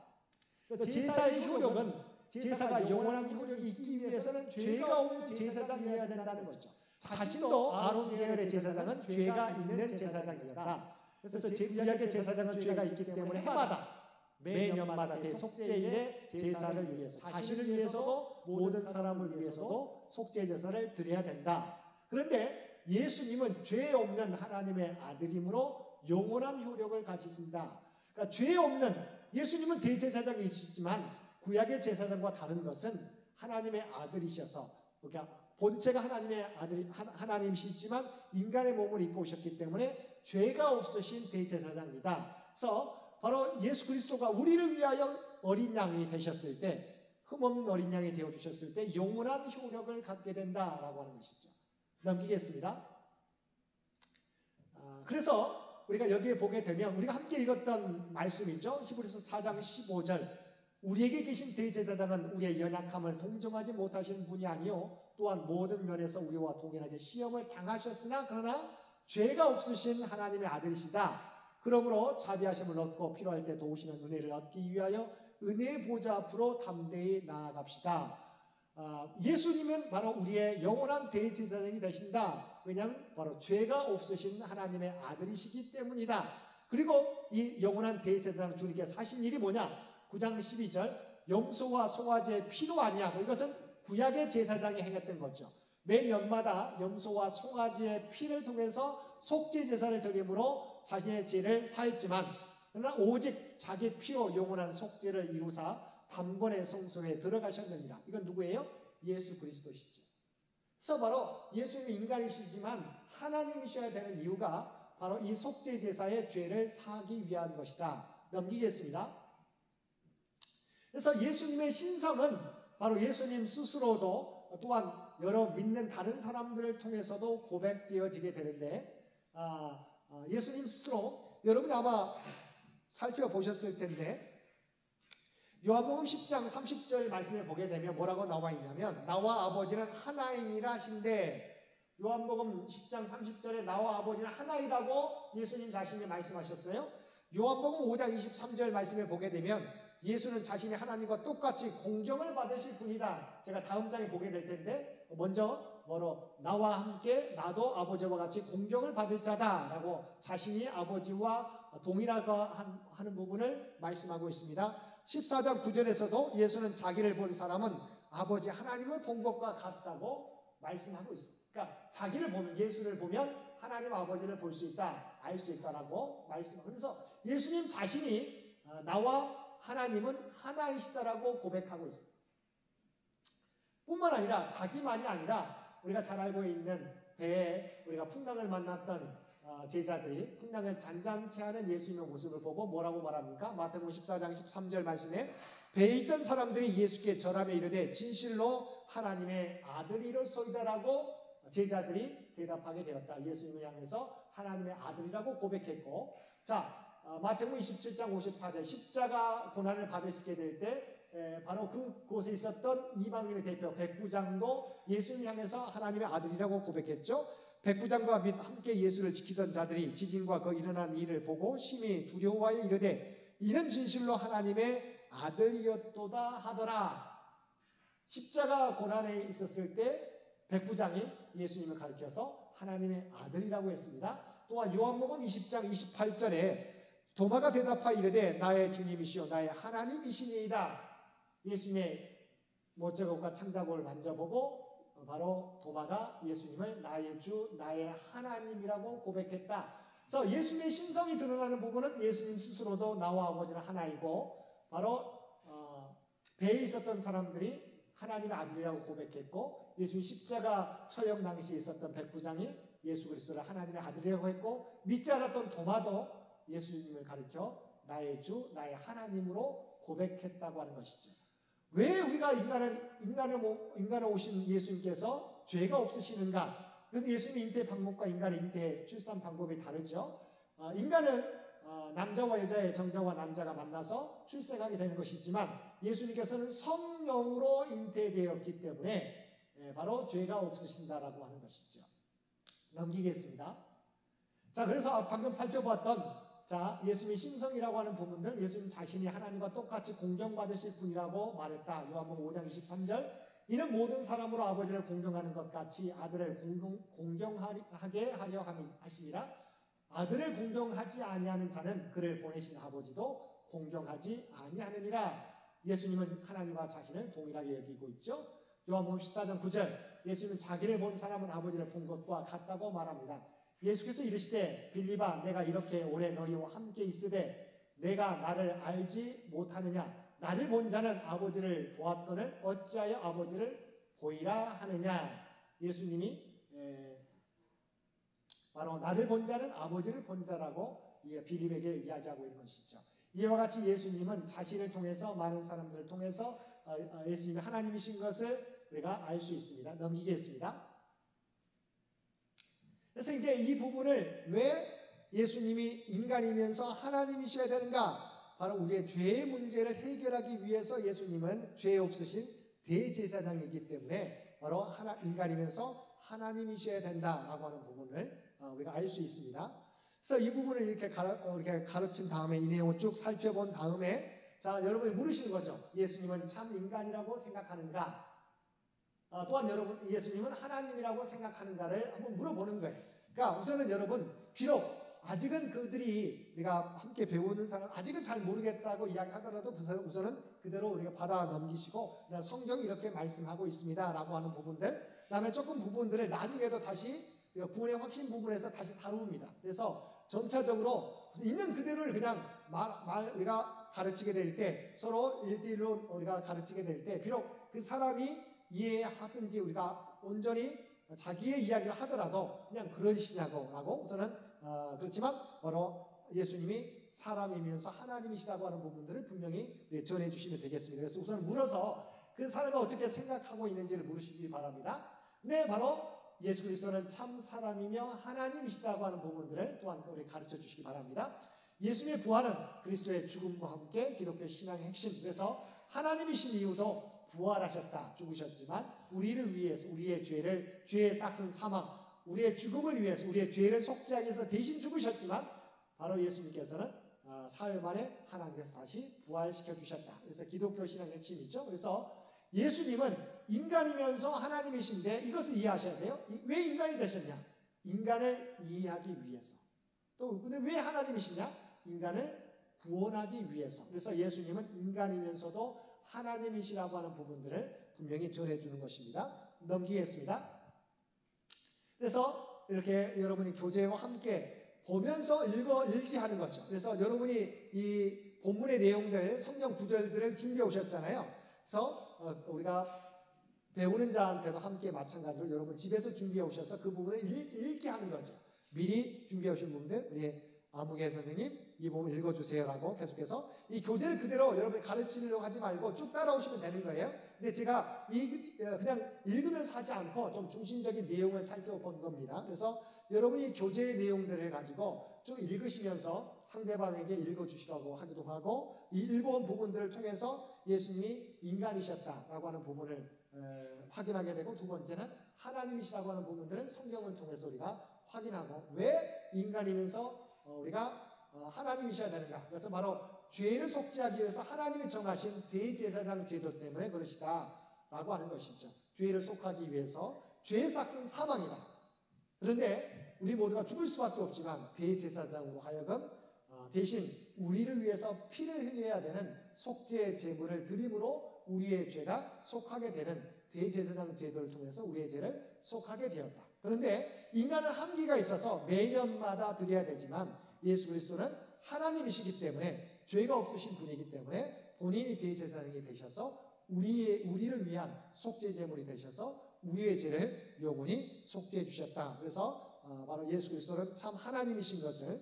그래서 제사의 효력은, 제사가 영원한 효력이 있기 위해서는 죄가 없는 제사장이어야 된다는 거죠. 자신도 아론 계열의 제사장은 죄가 있는 제사장이었다. 그래서 구약의 제사장은 죄가 있기 때문에 해마다 매년마다 대속죄일의 제사를 위해서, 자신을 위해서도 모든 사람을 위해서도 속죄 제사를 드려야 된다. 그런데 예수님은 죄 없는 하나님의 아들이므로 영원한 효력을 가지신다. 그러니까 죄 없는, 예수님은 대제사장이시지만 구약의 제사장과 다른 것은 하나님의 아들이셔서, 그러니까 본체가 하나님의 아들이 하나님이시지만 인간의 몸을 입고 오셨기 때문에 죄가 없으신 대제사장이다. 그래서 바로 예수 그리스도가 우리를 위하여 어린 양이 되셨을 때, 흠없는 어린 양이 되어 주셨을 때 영원한 효력을 갖게 된다라고 하는 것이죠. 넘기겠습니다. 그래서 우리가 여기에 보게 되면 우리가 함께 읽었던 말씀이죠. 히브리서 4장 15절. 우리에게 계신 대제사장은 우리의 연약함을 동정하지 못하시는 분이 아니요 또한 모든 면에서 우리와 동일하게 시험을 당하셨으나 그러나 죄가 없으신 하나님의 아들이시다. 그러므로 자비하심을 얻고 필요할 때 도우시는 은혜를 얻기 위하여 은혜의 보좌 앞으로 담대히 나아갑시다. 예수님은 바로 우리의 영원한 대제사장이 되신다. 왜냐하면 바로 죄가 없으신 하나님의 아들이시기 때문이다. 그리고 이 영원한 대제사장 주님께서 하신 일이 뭐냐? 9장 12절 염소와 송아지의 피로 아니하고, 이것은 구약의 제사장이 행했던 거죠. 매년마다 염소와 송아지의 피를 통해서 속죄 제사를 드림으로 자신의 죄를 사했지만 그러나 오직 자기 피로 영원한 속죄를 이루사 단번에 성소에 들어가셨느니라. 이건 누구예요? 예수 그리스도시죠. 그래서 바로 예수님이 인간이시지만 하나님이셔야 되는 이유가 바로 이 속죄 제사의 죄를 사하기 위한 것이다. 넘기겠습니다. 그래서 예수님의 신성은 바로 예수님 스스로도 또한 여러 믿는 다른 사람들을 통해서도 고백되어지게 되는데 예수님 스스로 여러분이 아마 살펴보셨을 텐데 요한복음 10장 30절 말씀을 보게 되면 뭐라고 나와 있냐면 나와 아버지는 하나이니라 하신데 요한복음 10장 30절에 나와 아버지는 하나이라고 예수님 자신이 말씀하셨어요. 요한복음 5장 23절 말씀을 보게 되면 예수는 자신이 하나님과 똑같이 공경을 받으실 분이다. 제가 다음 장에 보게 될 텐데 먼저 나와 함께 나도 아버지와 같이 공경을 받을 자다라고 자신이 아버지와 동일하고 하는 부분을 말씀하고 있습니다. 14장 9절에서도 예수는 자기를 본 사람은 아버지 하나님을 본 것과 같다고 말씀하고 있습니다. 그러니까 자기를 보면 예수를 보면 하나님 아버지를 볼 수 있다, 알 수 있다라고 말씀하고 그래서 예수님 자신이 나와 하나님은 하나이시다라고 고백하고 있습니다. 뿐만 아니라 자기만이 아니라 우리가 잘 알고 있는 배에 우리가 풍랑을 만났던 제자들이 풍랑을 잔잔케 하는 예수님의 모습을 보고 뭐라고 말합니까? 마태복음 14장 13절 말씀에 배에 있던 사람들이 예수께 절하며 이르되 진실로 하나님의 아들이로소이다라고 제자들이 대답하게 되었다. 예수님을 향해서 하나님의 아들이라고 고백했고 마태복음 27장 54절 십자가 고난을 받으시게 될 때 바로 그곳에 있었던 이방인의 대표 백부장도 예수님을 향해서 하나님의 아들이라고 고백했죠. 백부장과 및 함께 예수를 지키던 자들이 지진과 그 일어난 일을 보고 심히 두려워하여 이르되 이는 진실로 하나님의 아들이었도다 하더라. 십자가 고난에 있었을 때 백부장이 예수님을 가리켜서 하나님의 아들이라고 했습니다. 또한 요한복음 20장 28절에 도마가 대답하여 이르되 나의 주님이시오 나의 하나님이시니이다. 예수님의 못자국과 창자국을 만져보고 바로 도마가 예수님을 나의 주 나의 하나님이라고 고백했다. 그래서 예수님의 신성이 드러나는 부분은 예수님 스스로도 나와 아버지는 하나이고 바로 배에 있었던 사람들이 하나님의 아들이라고 고백했고 예수님 십자가 처형 당시에 있었던 백부장이 예수 그리스도를 하나님의 아들이라고 했고 믿지 않았던 도마도 예수님을 가리켜 나의 주 나의 하나님으로 고백했다고 하는 것이죠. 왜 우리가 인간에 오신 예수님께서 죄가 없으시는가? 그래서 예수님의 잉태 방법과 인간의 잉태 출산 방법이 다르죠. 인간은 남자와 여자의 정자와 남자가 만나서 출생하게 되는 것이지만 예수님께서는 성령으로 잉태되었기 때문에 바로 죄가 없으신다라고 하는 것이죠. 넘기겠습니다. 그래서 방금 살펴봤던 예수님의 신성이라고 하는 부분들 예수님 자신이 하나님과 똑같이 공경받으실 분이라고 말했다. 요한복음 5장 23절 이는 모든 사람으로 아버지를 공경하는 것 같이 아들을 공경하게 하려 하심이라. 아들을 공경하지 아니하는 자는 그를 보내신 아버지도 공경하지 아니하느니라. 예수님은 하나님과 자신을 동일하게 여기고 있죠. 요한복음 14장 9절 예수님은 자기를 본 사람은 아버지를 본 것과 같다고 말합니다. 예수께서 이르시되 빌립아 내가 이렇게 오래 너희와 함께 있으되 내가 나를 알지 못하느냐. 나를 본 자는 아버지를 보았거늘 어찌하여 아버지를 보이라 하느냐. 예수님이 바로 나를 본 자는 아버지를 본 자라고 빌립에게 이야기하고 있는 것이죠. 이와 같이 예수님은 자신을 통해서 많은 사람들을 통해서 예수님이 하나님이신 것을 우리가 알 수 있습니다. 넘기겠습니다. 그래서 이제 이 부분을 왜 예수님이 인간이면서 하나님이셔야 되는가? 바로 우리의 죄의 문제를 해결하기 위해서 예수님은 죄 없으신 대제사장이기 때문에 바로 인간이면서 하나님이셔야 된다라고 하는 부분을 우리가 알 수 있습니다. 그래서 이 부분을 이렇게 가르친 다음에 이 내용을 쭉 살펴본 다음에 여러분이 물으시는 거죠. 예수님은 참 인간이라고 생각하는가? 또한 여러분 예수님은 하나님이라고 생각하는가를 한번 물어보는 거예요. 그러니까 우선은 여러분 비록 아직은 그들이 우리가 함께 배우는 사람 아직은 잘 모르겠다고 이야기하더라도 우선은 그대로 우리가 받아 넘기시고 성경이 이렇게 말씀하고 있습니다 라고 하는 부분들, 그 다음에 조금 부분들을 나중에도 다시 우리가 구원의 확신 부분에서 다시 다룹니다. 그래서 점차적으로 있는 그대로를 그냥 우리가 가르치게 될 때, 서로 1대1로 우리가 가르치게 될 때, 비록 그 사람이 이해하든지 우리가 온전히 자기의 이야기를 하더라도 그냥 그러시냐고 라고 우선은 그렇지만 바로 예수님이 사람이면서 하나님이시라고 하는 부분들을 분명히 전해주시면 되겠습니다. 그래서 우선 물어서 그 사람이 어떻게 생각하고 있는지를 물으시기 바랍니다. 네, 바로 예수 그리스도는 참 사람이며 하나님이시다고 하는 부분들을 또한 우리 가르쳐 주시기 바랍니다. 예수님의 부활은 그리스도의 죽음과 함께 기독교 신앙의 핵심. 그래서 하나님이신 이유도 부활하셨다, 죽으셨지만 우리를 위해서 우리의 죄의 싹슨 사망, 우리의 죽음을 위해서 우리의 죄를 속죄하기 위해서 대신 죽으셨지만 바로 예수님께서는 사흘 만에 하나님께서 다시 부활시켜 주셨다. 그래서 기독교 신앙의 핵심이죠. 그래서 예수님은 인간이면서 하나님이신데 이것을 이해하셔야 돼요. 왜 인간이 되셨냐? 인간을 이해하기 위해서. 또 근데 왜 하나님이시냐? 인간을 구원하기 위해서. 그래서 예수님은 인간이면서도 하나님이시라고 하는 부분들을 분명히 전해주는 것입니다. 넘기겠습니다. 그래서 이렇게 여러분이 교재와 함께 보면서 읽기 하는 거죠. 그래서 여러분이 이 본문의 내용들, 성경 구절들을 준비해 오셨잖아요. 그래서 우리가 배우는 자한테도 함께 마찬가지로 여러분 집에서 준비해 오셔서 그 부분을 읽게 하는 거죠. 미리 준비해 오신 분들, 우리 아무개 선생님 이 부분 읽어주세요라고 계속해서 이 교재를 그대로 여러분이 가르치려고 하지 말고 쭉 따라오시면 되는 거예요. 근데 제가 그냥 읽으면서 하지 않고 좀 중심적인 내용을 살펴본 겁니다. 그래서 여러분이 교재의 내용들을 가지고 쭉 읽으시면서 상대방에게 읽어주시라고 하기도 하고 이 읽어온 부분들을 통해서 예수님이 인간이셨다라고 하는 부분을 확인하게 되고 두 번째는 하나님이시라고 하는 부분들을 성경을 통해서 우리가 확인하고 왜 인간이면서 우리가 하나님이셔야 되는가? 그래서 바로 죄를 속죄하기 위해서 하나님이 정하신 대제사장 제도 때문에 그러시다 라고 하는 것이죠. 죄를 속하기 위해서 죄의 삭은 사망이다. 그런데 우리 모두가 죽을 수밖에 없지만 대제사장으로 하여금 대신 우리를 위해서 피를 흘려야 되는 속죄 제물을 드림으로 우리의 죄가 속하게 되는 대제사장 제도를 통해서 우리의 죄를 속하게 되었다. 그런데 인간은 한계가 있어서 매년마다 드려야 되지만 예수 그리스도는 하나님이시기 때문에 죄가 없으신 분이기 때문에 본인이 대제사장이 되셔서 우리를 위한 속죄 제물이 되셔서 우리의 죄를 영원히 속죄해 주셨다. 그래서 바로 예수 그리스도는 참 하나님이신 것을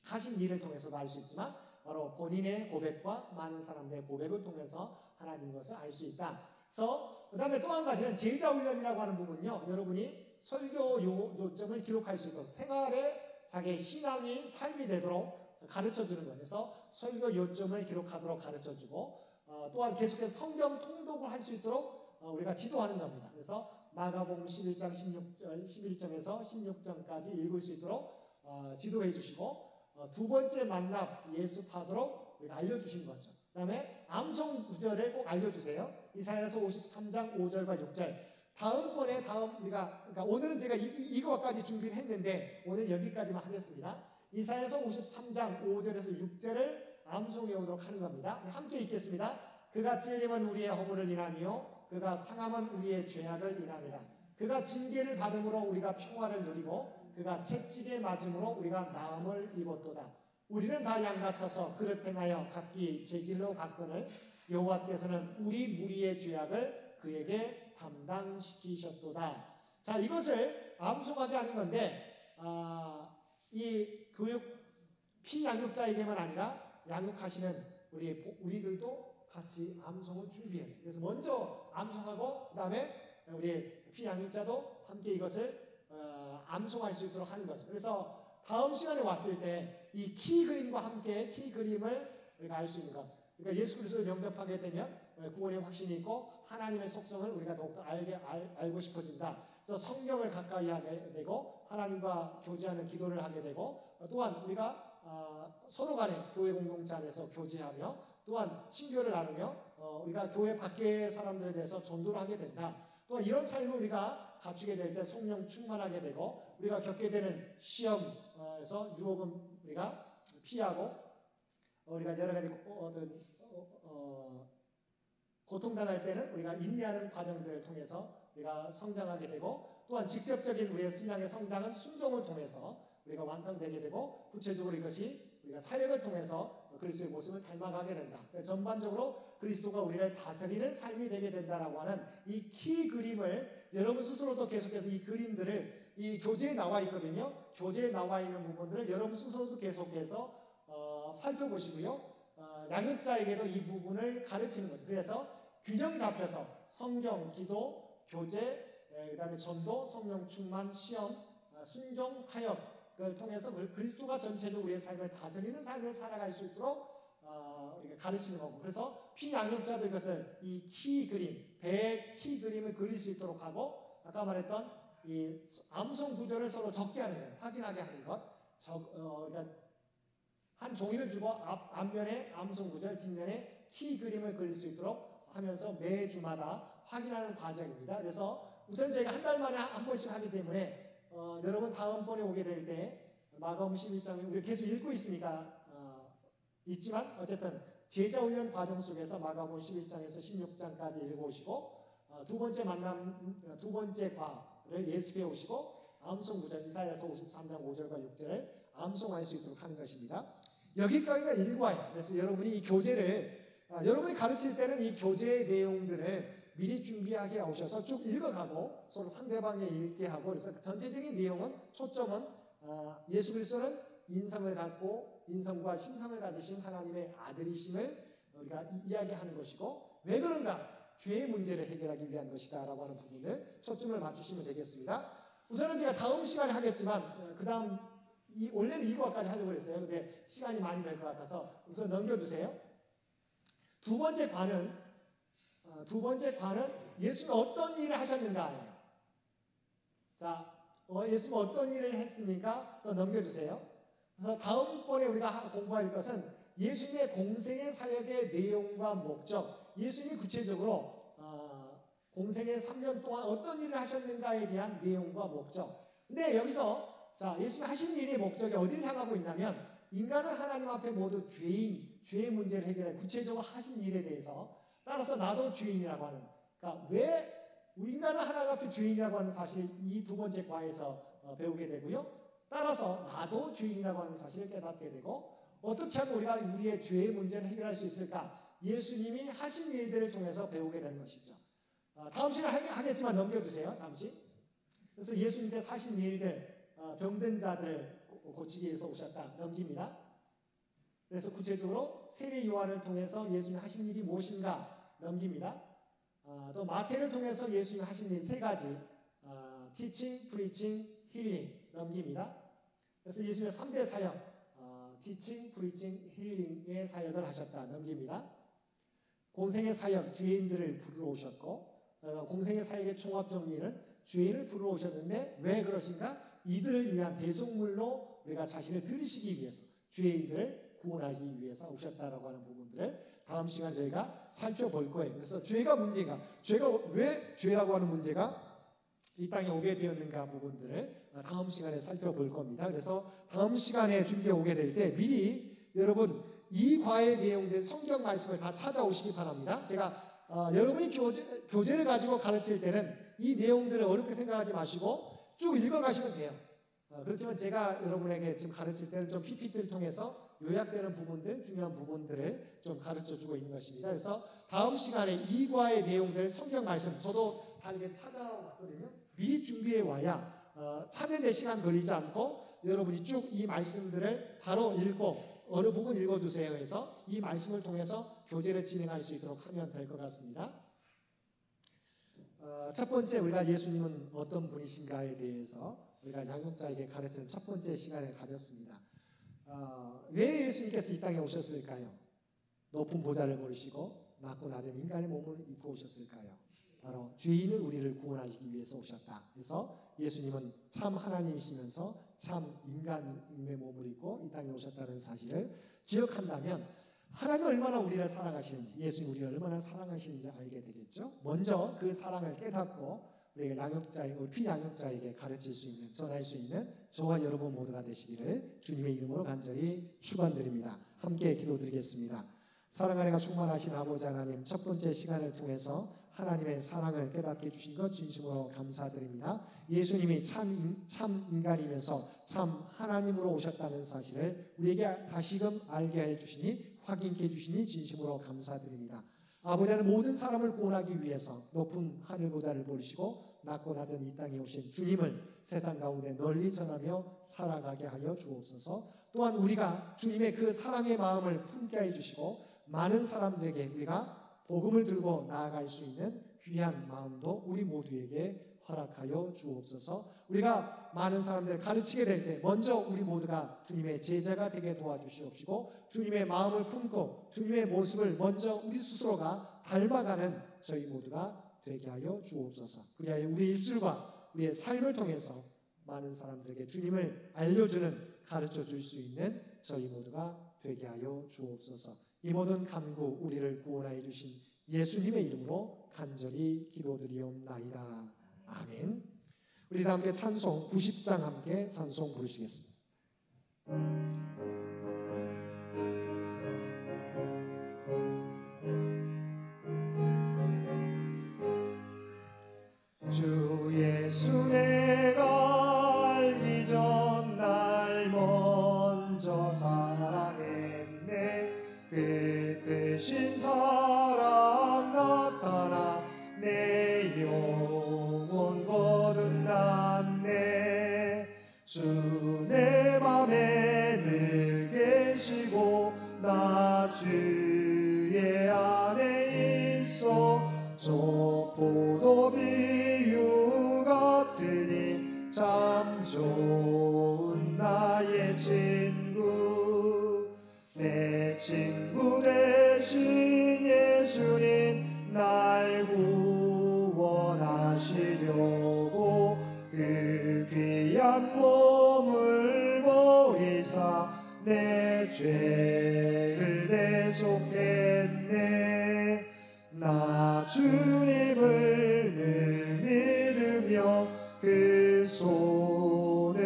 하신 일을 통해서도 알 수 있지만 바로 본인의 고백과 많은 사람들의 고백을 통해서 하나님 것을 알 수 있다. 그래서 그 다음에 또 한 가지는 제자훈련이라고 하는 부분은요. 여러분이 설교 요점을 기록할 수 있도록 생활에 자기의 신앙이 삶이 되도록 가르쳐주는 거예요. 그래서 설교 요점을 기록하도록 가르쳐주고 또한 계속해서 성경 통독을 할 수 있도록 우리가 지도하는 겁니다. 그래서 마가복음 11장 11절에서 16절까지 읽을 수 있도록 지도해 주시고 두 번째 만납 예습하도록 우리가 알려주신 거죠. 그 다음에 암송 구절을 꼭 알려주세요. 이사야서 53장 5절과 6절. 다음번에 그러니까 오늘은 제가 이거까지 준비를 했는데 오늘 여기까지만 하겠습니다. 이사야서 53장 5절에서 6절을 암송해 오도록 하는 겁니다. 함께 읽겠습니다. 그가 찔림은 우리의 허물을 인하며 그가 상함은 우리의 죄악을 인하니라. 그가 징계를 받음으로 우리가 평화를 누리고 그가 채찍에 맞음으로 우리가 나음을 입었도다. 우리는 다 양 같아서 그릇 행하여 각기 제 길로 갔거늘 여호와께서는 우리 무리의 죄악을 그에게 담당시키셨도다. 자, 이것을 암송하게 하는 건데 이 교육 피양육자에게만 아니라 양육하시는 우리들도 같이 암송을 준비해요. 그래서 먼저 암송하고 그 다음에 우리 피양육자도 함께 이것을 암송할 수 있도록 하는 거죠. 그래서 다음 시간에 왔을 때 이 키 그림과 함께 키 그림을 우리가 알 수 있는 것. 그러니까 예수 그리스도를 영접하게 되면 구원의 확신이 있고 하나님의 속성을 우리가 더욱더 알고 싶어진다. 그래서 성경을 가까이 하게 되고 하나님과 교제하는 기도를 하게 되고 또한 우리가 서로 간에 교회 공동체 안에서 교제하며 또한 친교를 나누며 우리가 교회 밖의 사람들에 대해서 전도를 하게 된다. 또 이런 삶을 우리가 갖추게 될 때 성령 충만하게 되고 우리가 겪게 되는 시험에서 유혹은 우리가 피하고 우리가 여러 가지 고통당할 때는 우리가 인내하는 과정들을 통해서 우리가 성장하게 되고 또한 직접적인 우리의 신앙의 성장은 순종을 통해서 우리가 완성되게 되고 구체적으로 이것이 우리가 사역을 통해서 그리스도의 모습을 닮아가게 된다. 전반적으로 그리스도가 우리를 다스리는 삶이 되게 된다라고 하는 이 키 그림을 여러분 스스로도 계속해서 이 그림들을 이 교재에 나와 있거든요. 교재에 나와 있는 부분들을 여러분 스스로도 계속해서 살펴보시고요. 양육자에게도 이 부분을 가르치는 거죠. 그래서 균형 잡혀서 성경, 기도, 교재, 그다음에 전도, 성령 충만, 시험, 순종, 사역을 통해서 그리스도가 전체적으로 우리의 삶을 다스리는 삶을 살아갈 수 있도록 우리가 가르치는 거고, 그래서 피양육자도 이것을 이 키 그림, 배의 키 그림을 그릴 수 있도록 하고, 아까 말했던 이 암송 구조를 서로 적게 하는 거예요. 확인하게 하는 것. 그러니까 한 종이를 주고 앞면에 암송 구절, 뒷면에 키 그림을 그릴 수 있도록 하면서 매주마다 확인하는 과정입니다. 그래서 우선 저희가 한 달 만에 한 번씩 하기 때문에 여러분 다음번에 오게 될 때 마가복음 11장 우리 계속 읽고 있으니까 있지만 어쨌든 제자훈련 과정 속에서 마가복음 11장에서 16장까지 읽어오시고 두 번째 만남, 두 번째 과를 예습해 오시고 암송 구절 이사야서 53장 5절과 6절을 암송할 수 있도록 하는 것입니다. 여기까지가 일과예요. 그래서 여러분이 이 교재를 여러분이 가르칠 때는 이 교재의 내용들을 미리 준비하게 오셔서 쭉 읽어가고 서로 상대방에 읽게 하고, 그래서 전체적인 내용은 초점은 예수 그리스도는 인성을 갖고 인성과 신성을 가지신 하나님의 아들이심을 우리가 이야기하는 것이고, 왜 그런가? 죄의 문제를 해결하기 위한 것이다 라고 하는 부분을 초점을 맞추시면 되겠습니다. 우선은 제가 다음 시간에 하겠지만 그 다음 원래는 2과까지 하려고 했어요. 근데 시간이 많이 될 것 같아서 우선 넘겨주세요. 두 번째 과는 예수는 어떤 일을 하셨는가예요. 자, 예수는 어떤 일을 했습니까? 또 넘겨주세요. 그래서 다음번에 우리가 공부할 것은 예수님의 공생의 사역의 내용과 목적, 예수님이 구체적으로 공생의 3년 동안 어떤 일을 하셨는가에 대한 내용과 목적. 근데 여기서 자, 예수님이 하신 일의 목적이 어디를 향하고 있냐면, 인간은 하나님 앞에 모두 죄의 문제를 해결해 구체적으로 하신 일에 대해서, 따라서 나도 죄인이라고 하는, 그러니까 왜 인간은 하나님 앞에 죄인이라고 하는 사실 이 두 번째 과에서 배우게 되고요. 따라서 나도 죄인이라고 하는 사실을 깨닫게 되고, 어떻게 하면 우리가 우리의 죄의 문제를 해결할 수 있을까? 예수님이 하신 일들을 통해서 배우게 되는 것이죠. 다음 시간에 하겠지만 넘겨주세요. 잠시. 그래서 예수님께서 하신 일들, 병든 자들을 고치기 위해서 오셨다. 넘깁니다. 그래서 구체적으로 세례 요한을 통해서 예수님이 하신 일이 무엇인가? 넘깁니다. 또 마태를 통해서 예수님이 하신 일 세 가지, teaching, preaching, healing 넘깁니다. 그래서 예수님의 3대 사역, teaching, preaching, healing의 사역을 하셨다. 넘깁니다. 공생의 사역, 죄인들을 부르러 오셨고, 공생의 사역의 종합 정리는 죄인을 부르러 오셨는데 왜 그러신가? 이들을 위한 대속물로 우리가 자신을 들이시기 위해서, 죄인들을 구원하기 위해서 오셨다라고 하는 부분들을 다음 시간 저희가 살펴볼 거예요. 그래서 죄가 문제인가? 죄가 왜 죄라고 하는 문제가 이 땅에 오게 되었는가 부분들을 다음 시간에 살펴볼 겁니다. 그래서 다음 시간에 준비해 오게 될 때 미리 여러분 이 과의 내용들 성경 말씀을 다 찾아오시기 바랍니다. 제가 여러분이 교재를 가지고 가르칠 때는 이 내용들을 어렵게 생각하지 마시고 쭉 읽어가시면 돼요. 그렇지만 제가 여러분에게 지금 가르칠 때는 좀 PPT를 통해서 요약되는 부분들, 중요한 부분들을 좀 가르쳐주고 있는 것입니다. 그래서 다음 시간에 이 과의 내용들 성경 말씀, 저도 다 이렇게 찾아왔거든요. 미리 준비해 와야 찾는 데 시간 걸리지 않고 여러분이 쭉 이 말씀들을 바로 읽고 어느 부분 읽어주세요 해서 이 말씀을 통해서 교제를 진행할 수 있도록 하면 될 것 같습니다. 첫 번째 우리가 예수님은 어떤 분이신가에 대해서 우리가 양육자에게 가르치는 첫 번째 시간을 가졌습니다. 왜 예수님께서 이 땅에 오셨을까요? 높은 보좌를 모르시고 낮고 낮은 인간의 몸을 입고 오셨을까요? 바로 죄인은 우리를 구원하시기 위해서 오셨다. 그래서 예수님은 참 하나님이시면서 참 인간의 몸을 입고 이 땅에 오셨다는 사실을 기억한다면 하나님이 얼마나 우리를 사랑하시는지, 예수님 우리를 얼마나 사랑하시는지 알게 되겠죠. 먼저 그 사랑을 깨닫고 우리가 양육자에게, 우리 피양육자에게 가르칠 수 있는, 전할 수 있는 저와 여러분 모두가 되시기를 주님의 이름으로 간절히 축원드립니다. 함께 기도드리겠습니다. 사랑 안에가 충만하신 아버지 하나님, 첫 번째 시간을 통해서 하나님의 사랑을 깨닫게 해주신 것 진심으로 감사드립니다. 예수님이 참 인간이면서 참 하나님으로 오셨다는 사실을 우리에게 다시금 알게 해주시니, 확인케 해주시니 진심으로 감사드립니다. 아버지 하나님, 모든 사람을 구원하기 위해서 높은 하늘보다를 버리시고 낮고 낮은 이 땅에 오신 주님을 세상 가운데 널리 전하며 살아가게 하여 주옵소서. 또한 우리가 주님의 그 사랑의 마음을 품게 해주시고 많은 사람들에게 우리가 복음을 들고 나아갈 수 있는 귀한 마음도 우리 모두에게 허락하여 주옵소서. 우리가 많은 사람들을 가르치게 될 때 먼저 우리 모두가 주님의 제자가 되게 도와주시옵시고, 주님의 마음을 품고 주님의 모습을 먼저 우리 스스로가 닮아가는 저희 모두가 되게 하여 주옵소서. 그리하여 우리의 입술과 우리의 삶을 통해서 많은 사람들에게 주님을 알려주는, 가르쳐 줄 수 있는 저희 모두가 되게 하여 주옵소서. 이 모든 간구 우리를 구원하여 주신 예수님의 이름으로 간절히 기도드리옵나이다. 아멘. 우리 다 함께 찬송 90장 함께 찬송 부르시겠습니다. 주 예수 내가 알기 전 날 먼저 사랑했네. 그 크신 사랑 나타나 내 영혼 거듭났네. 주 내 맘에 늘 계시고 나 주의 안에 있어. 저 포도 비유 같으니 참 좋은 나의 친구. 내 친구 되신 예수님 날 구원하시려고 그 귀한 몸을 버리사 내 죄를 대속했네. 나 주님을 늘 믿으며 그 손을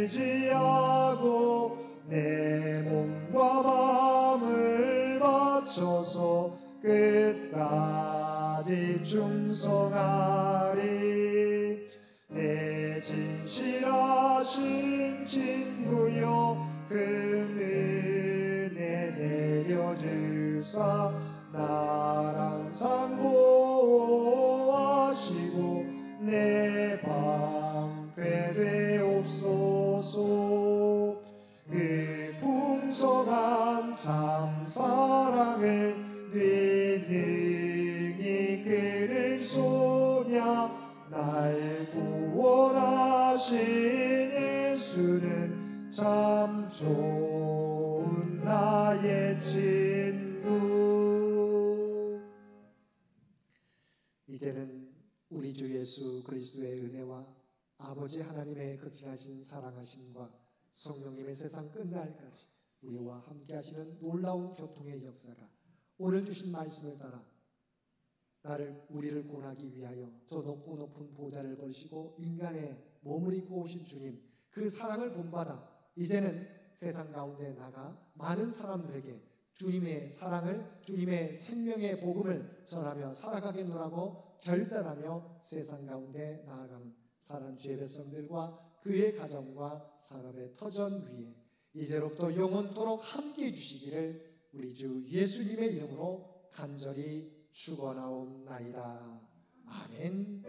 의지하고 내 몸과 마음을 바쳐서 끝까지 충성하리. 내 진실하신 친구여 그 은혜 내려주사 나랑 항상 보호하시고 내 방패 되옵소서. 그 풍성한 참 사랑을 능히 그를 쏘냐. 날 구원하신 예수는 참 좋은 나의 친구. 이제는 우리 주 예수 그리스도의 은혜와 아버지 하나님의 극진하신 사랑하심과 성령님의 세상 끝날까지 우리와 함께 하시는 놀라운 교통의 역사가 오늘 주신 말씀을 따라 우리를 구원하기 위하여 저 높고 높은 보좌를 걸으시고 인간의 몸을 입고 오신 주님, 그 사랑을 본받아 이제는 세상 가운데 나가 많은 사람들에게 주님의 사랑을, 주님의 생명의 복음을 전하며 살아가겠노라고 결단하며 세상 가운데 나아가는 사랑하는 주의 백성들과 그의 가정과 산업의 터전 위에 이제로부터 영원토록 함께해 주시기를 우리 주 예수님의 이름으로 간절히 축원하옵나이다. 아멘.